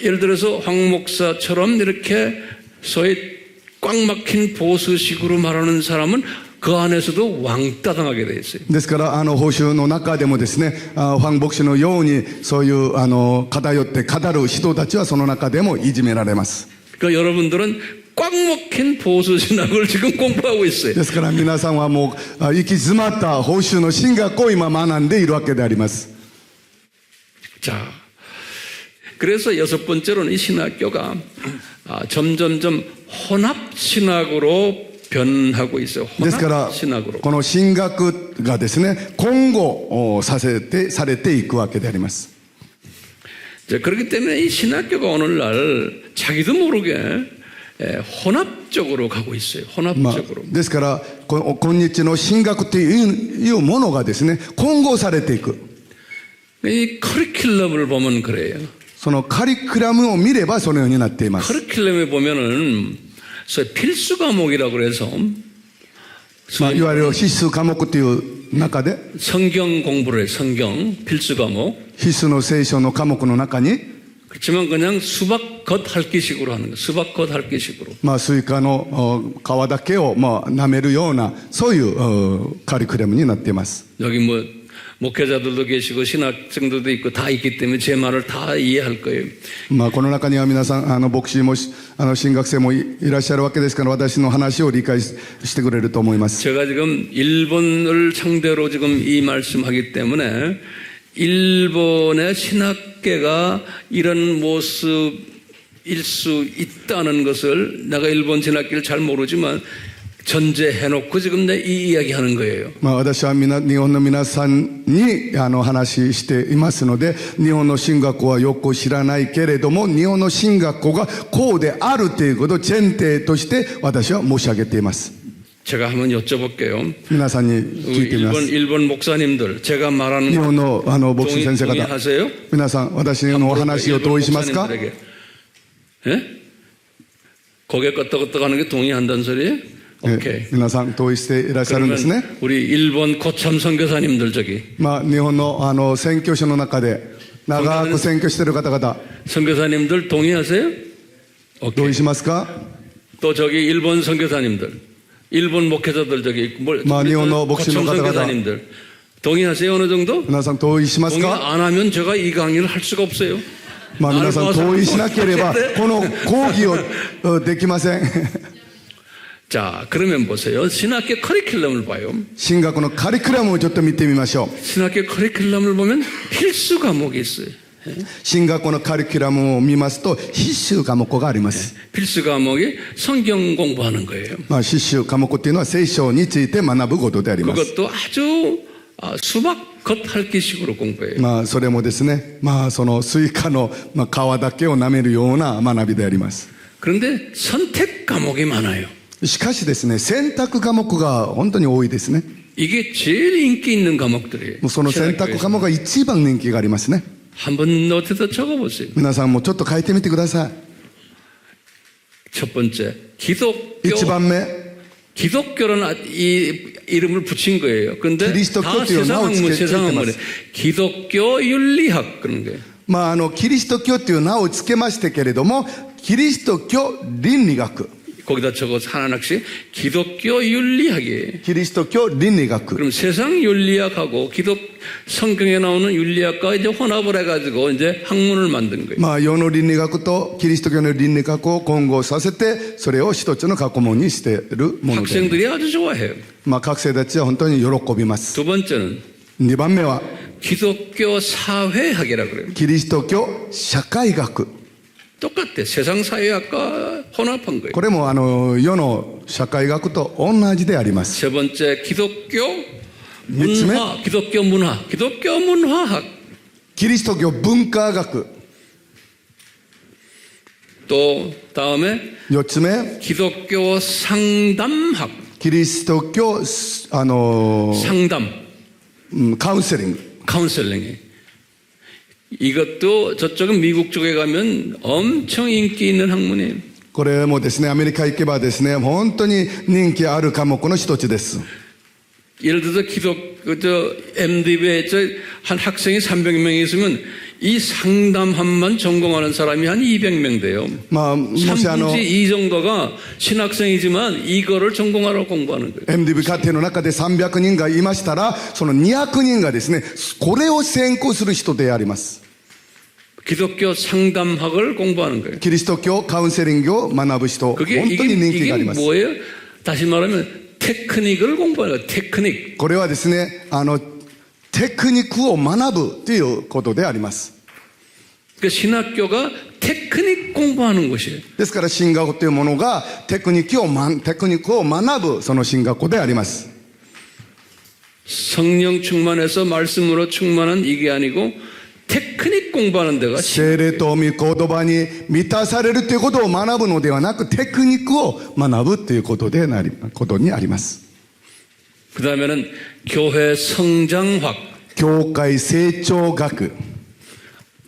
예를 들어서 황 목사처럼 이렇게 소위 꽉 막힌 보수식으로 말하는 사람은 그 안에서도 왕따당하게 돼 있어요. ですから保守の中でもですね、ファン牧師のようにそういう偏って語る人たちはその中でもいじめられます。 그러니까 여러분들은 꽉 막힌 보수 신학을 지금 공부하고 있어요. ですから皆さんはもう行き詰まった保守の神学を今学んでいるわけであります。 자, 그래서 여섯 번째로는 이 신학교가 점점점 혼합 신학으로 변하고 있어요. ですから 혼합 신학으로. この神学がですね、混合されていくわけであります。 자, 그렇기 때문에 이 신학교가 오늘날 자기도 모르게 혼합적으로 가고 있어요. まあ 혼합적으로. ですから今日の神学というものがですね、混合されていく。 이 커리큘럼을 보면 그래요. そのカリキュラムを見ればそのようになっています。 커리큘럼에 보면은 필수 과목이라고 그래서 まあ、いわゆる必須科目という中で 성경 공부를 해요. 성경 필수 과목. 必須の聖書の科目の中に 그렇지만 그냥 수박 겉 핥기식으로 하는 거예요. 수박 겉 핥기식으로. まあ、スイカの皮だけをまあ舐めるようなそういうカリキュラムになっています。 여기 뭐 목회자들도 계시고 신학생들도 있고 다 있기 때문에 제 말을 다 이해할 거예요. まあ、この中には皆さん牧師も神学生もいらっしゃるわけですから私の話を理解してくれると思います。 제가 지금 일본을 상대로 지금 이 말씀하기 때문에 일본의 신학계가 이런 모습일 수 있다는 것을 내가 일본 신학계를 잘 모르지만 전제해놓고 지금 이 이야기하는 거예요. まあ、私は日本の皆さんに話していますので、日本の神学校はよく知らないけれども日本の神学校がこうであるということを前提として私は申し上げています。 제가 한번 여쭤볼게요. 皆さんに聞いてみます。 일본 목사님들 제가 말하는 日本の牧師先生方、 동의하세요? 皆さん私のお話を同意しますか？ 예? 고개 끄덕끄덕 하는 게 동의한다는 소리예요? 오케이. 皆さん同意していらっしゃるんですね。 우리 일본 고참 선교사님들 저기 まあ、日本の宣教師の中で長く宣教している方々 선교사님들 동의하세요? 同 오케이. 意しますか？ 또 저기 일본 선교사님들, 일본 목회자들 저기 일본의 고참 목사님들 선교사님들 동의하세요? 어느 정도? 皆さん同意します 동의 か？ 안 하면 제가 이 강의를 할 수가 없어요. まあ、皆さん同意しなければこの講義をできません。 자, 그러면 보세요. 신학교 커리큘럼을 봐요. 神学のカリキュラムをちょっと見てみましょう。 신학교 커리큘럼을 보면 필수 과목이 있어요. 神学校のカリキュラムを見ますと必修科目があります。 필수 과목이 성경 공부하는 거예요. 必修科目っていうのは聖書について学ぶことであります。 그것도 아주 수박 겉핥기식으로 공부해요. それもですね、そのスイカの皮だけを舐めるような学びであります。 그런데 선택 과목이 많아요. しかしですね、選択科目が本当に多いですね。 이게 제일 인기 있는 과목들이에요. その選択科目が一番人気がありますね。 한번 노트에다 적어보세요. 皆さんもちょっと書いてみてください。 첫 번째, 기독교. 一番目、 기독교라는 이 이름을 붙인 거예요. 근데 기리스도 다 교도요. 세상 학문, 나오지 세상 학문에 기독교 윤리학 그런 거예요. キリスト教という名をつけましたけれども、キリスト教倫理学、 거기다 적어서 하나씩 기독교 윤리학이에요. キリスト教倫理学。 그럼 세상 윤리학하고 성경에 나오는 윤리학과 이제 혼합을 해가지고 이제 학문을 만든 거예요. 世の倫理学とキリスト教の倫理学を混合させて、それを一つの学問にしているもので。 학생들이 아주 좋아해요. 学生たちは本当に喜びます。 두 번째는 2番目は 기독교 사회학이라 그래요. キリスト教社会学。 똑같아. 세상 사회학과 혼합한 거예요. これも世の社会学と同じであります。 세 번째 기독교 네, 문화, 기독교 문화학. キリスト教文化学。 또 다음에 4つ目、 기독교 상담학. キリスト教상담, カウンセリング。 카운셀링이. 이것도 저쪽은 미국 쪽에 가면 엄청 인기 있는 학문이에요. これもですね、アメリカ行けばですね、本当に人気ある科目の一つです。 예를 들어서 MDB에 한 학생이 300명이 있으면 이 상담학만 전공하는 사람이 한 200명 돼요. もし 3분의 2 정도가 신학생이지만 이거를 전공하러 공부하는 거예요. MDB 課程の中で300人がいましたら、その200人がですね、これを専攻する人であります。 기독교 상담학을 공부하는 거예요. キリスト教カウンセリングを学ぶ人、本当 그게 に人気があり 이게 ます。 뭐예요? 다시 말하면 테크닉을 공부하는 거예요. 테크닉. これはですね、テクニックを学ぶということであります。 그 신학교가 테크닉 공부하는 곳이에요. ですから神学というものがテクニックを学ぶその神学校であります。 성령 충만해서 말씀으로 충만한 이게 아니고 테크닉 공부하는 데가 聖霊と御言葉に満たされるということを学ぶのではなく、テクニックを学ぶということにあります。 그 다음에는 교회 성장학. 教会成長学。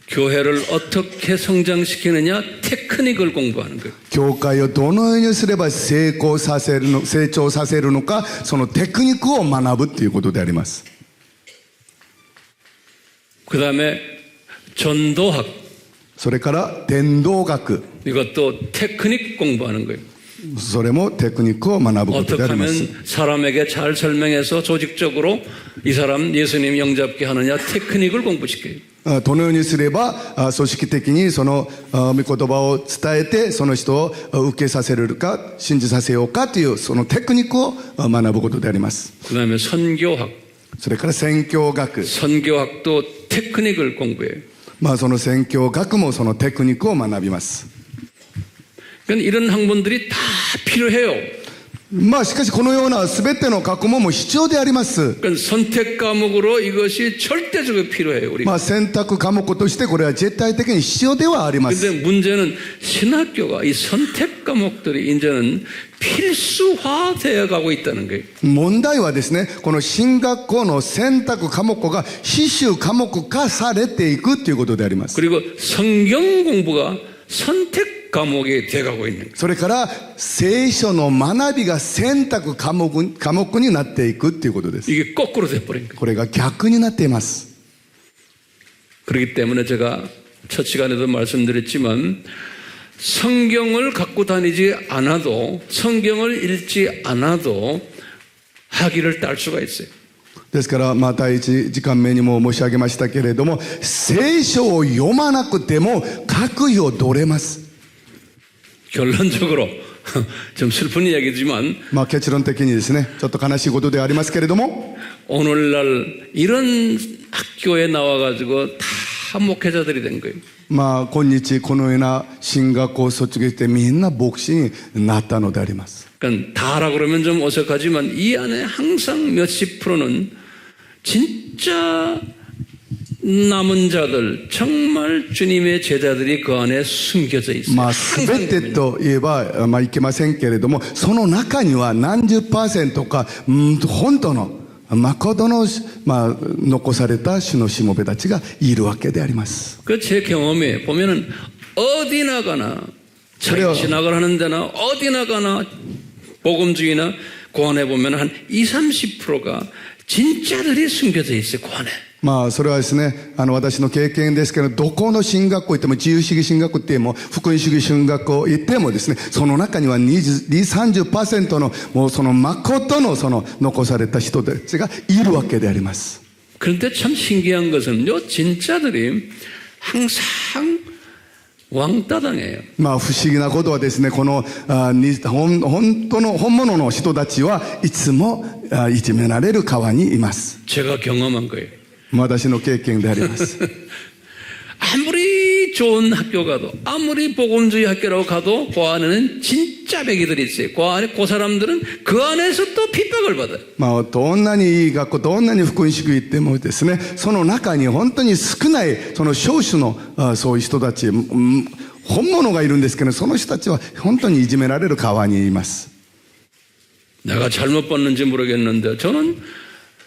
교회를 어떻게 성장시키느냐 테크닉을 공부하는 거예요. 教会をどのようにすれば成長させるのか、そのテクニックを学ぶということであります。 그 다음에 전도학. それから伝道学。 이것도 테크닉 공부하는 거예요. それもテクニックを学ぶこと 어떻게 であります。 하면 사람에게 잘 설명해서 조직적으로 이 사람 예수님 영접게 하느냐 테크닉을 공부시켜요. どのようにすれば組織的にその御言葉を伝えてその人を受けさせるか信じさせようかというそのテクニックを学ぶことであります。 그 다음에 선교학. それから宣教学。 선교학도 테크닉을 공부해요. その宣教学もそのテクニックを学びます。 그러니까 이런 학문들이 다 필요해요. しかしこのような全ての学問も必要であります。 그러니까 선택 과목으로 이것이 절대적으로 필요해요. 우리가. 選択科目としてこれは絶対的に必要ではあります。 근데 문제는 신학교가 이 선택 과목들이 이제는 필수화되어 가고 있다는 거예요. 問題はですね、この神学校の選択科目が必修科目化されていくということであります。 그리고 성경 공부가 선택 과목이 돼가고 있는 거예요. それから聖書の学びが選択科目になっていくということです。 이게 거꾸로 돼버린 거예요. これが逆になっています。 그렇기 때문에 제가 첫 시간에도 말씀드렸지만 성경을 갖고 다니지 않아도 성경을 읽지 않아도 학위를 딸 수가 있어요. ですから第一時間目にも申し上げましたけれども、聖書を読まなくても学位を取れます。 결론적으로 좀 슬픈 이야기지만 まあ結論的にですね、ちょっと悲しいことではありますけれども、 오늘날 이런 학교에 나와가지고 다 목회자들이 된 거예요. まあ今日このような進学校を卒業してみんな牧師になったのであります。 그러니까 다라 그러면 좀 어색하지만 이 안에 항상 몇십 프로는 진짜 남은 자들, 정말 주님의 제자들이 그 안에 숨겨져 있어요. まあ全てと言えば、まあいけませんけれども、その中には何十%か、本当の誠の、まあ、残された主のしもべたちがいるわけであります。 그 제 경험에 보면은 어디나 가나 그래요. 신학을 하는 데나 어디나 가나 복음주의나 그 안에 보면 한 20-30%가 진짜들이 숨겨져 있어요. 그 안에. まあそれはですね、私の経験ですけど、どこの進学校行っても、自由主義進学校行っても、福音主義進学校行ってもですね、その中には20-30%のもうその誠のその残された人たちがいるわけであります。 그런데 참 신기한 것은요, 진짜들이 항상 왕따당해요. まあ不思議なことはですね、この本当の本物の人たちはいつもいじめられる側にいます。 제가 경험한 거예요. 私の経験であります。 아무리 좋은 학교 가도, 아무리 복음주의 학교라고 가도 그 안에는 진짜 배기들이 있어요. 그 안에 그 사람들은 그 안에서 또 핍박을 받아요. まあどんなにいい学校、どんなに福音主義行ってもですね、その中に本当に少ないその少数のそういう人たち、本物がいるんですけど、その人たちは本当にいじめられる側にいます。 내가 잘못 봤는지 모르겠는데 저는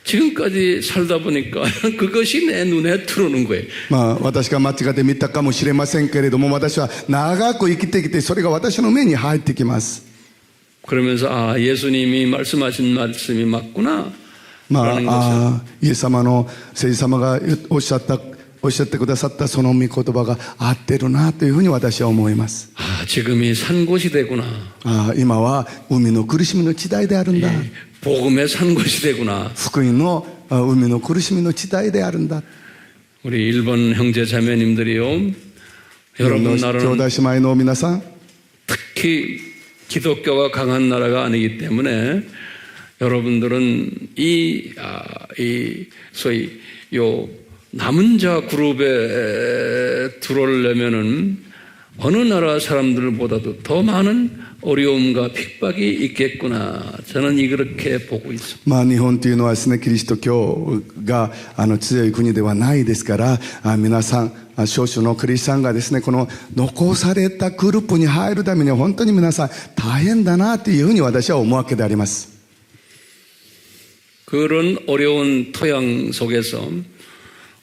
지금까지 살다 보니까 그것이 내 눈에 들어오는 거예요. まあ私が間違って見たかもしれませんけれども、私は長く生きてきて、それが私の目に入ってきます。 그러면서 아 예수님이 말씀하신 말씀이 맞구나. まあイエス様の聖司様がおっしゃってくださったその御言葉が合ってるなというふうに私は思います。 아 지금이 산고시대구나. 今は海の苦しみの時代であるんだ。 복음의 산고시대구나. 福音の海の苦しみの時代であるんだ。 우리 일본 형제 자매님들이요. 여러분 兄弟 나라는 姉妹の皆さん、 특히 기독교가 강한 나라가 아니기 때문에 여러분들은 이 소위 요 남은 자 그룹에 들어오려면은 어느 나라 사람들보다도 더 많은 어려움과 핍박이 있겠구나. 저는 이렇게 보고 있습니다. まあ日本というのはですね、キリスト教が強い国ではないですから、皆さん少数のクリスチャンがですね、この残されたグループに入るために本当に皆さん大変だなというふうに私は思うわけであります。 그런 어려운 토양 속에서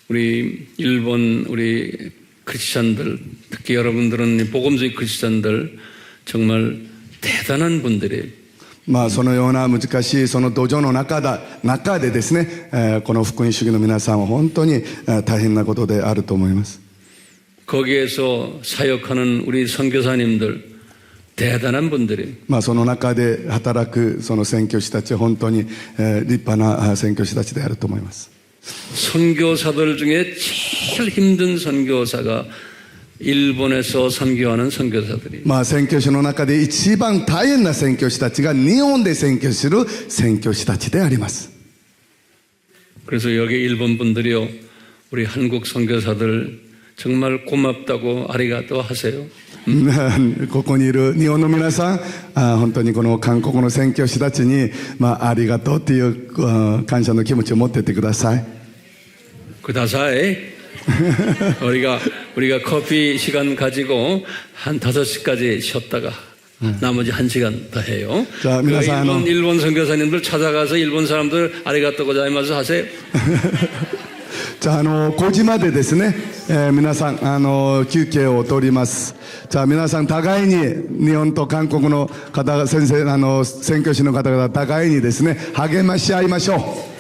우리 일본 우리 크리스찬들, 특히 여러분들은 복음주의 크리스찬들 정말 대단한 분들이에요. まあそのような難しいその土壌の中でですね、この福音主義の皆さんは本当に大変なことであると思います。 거기에서 사역하는 우리 선교사님들 대단한 분들이에요. まあその中で働くその宣教師たちは本当に立派な宣教師たちであると思います。 선교사들 중에 제일 힘든 선교사가 일본에서 선교하는 선교사들이. まあ宣教師の中で一番大変な宣教師たちが日本で宣教する宣教師たちであります。 그래서 여기 일본 분들이요, 우리 한국 선교사들 정말 고맙다고 아리가또 하세요. ここにいる日本の皆さん、本当にこの韓国の宣教師たちに、ありがとうという感謝の気持ちを持っていってください。 그다사이 우리가 커피 시간 가지고 한 5시까지 쉬었다가 나머지 1시간 더 해요. 자, 일본 선교사님들 찾아가서 일본 사람들 아리가또 고자이마스 하세요. じゃあ5時までですね、皆さん休憩を取ります。じゃあ皆さん互いに日本と韓国の方先生宣教師の方々互いにですね励まし合いましょう。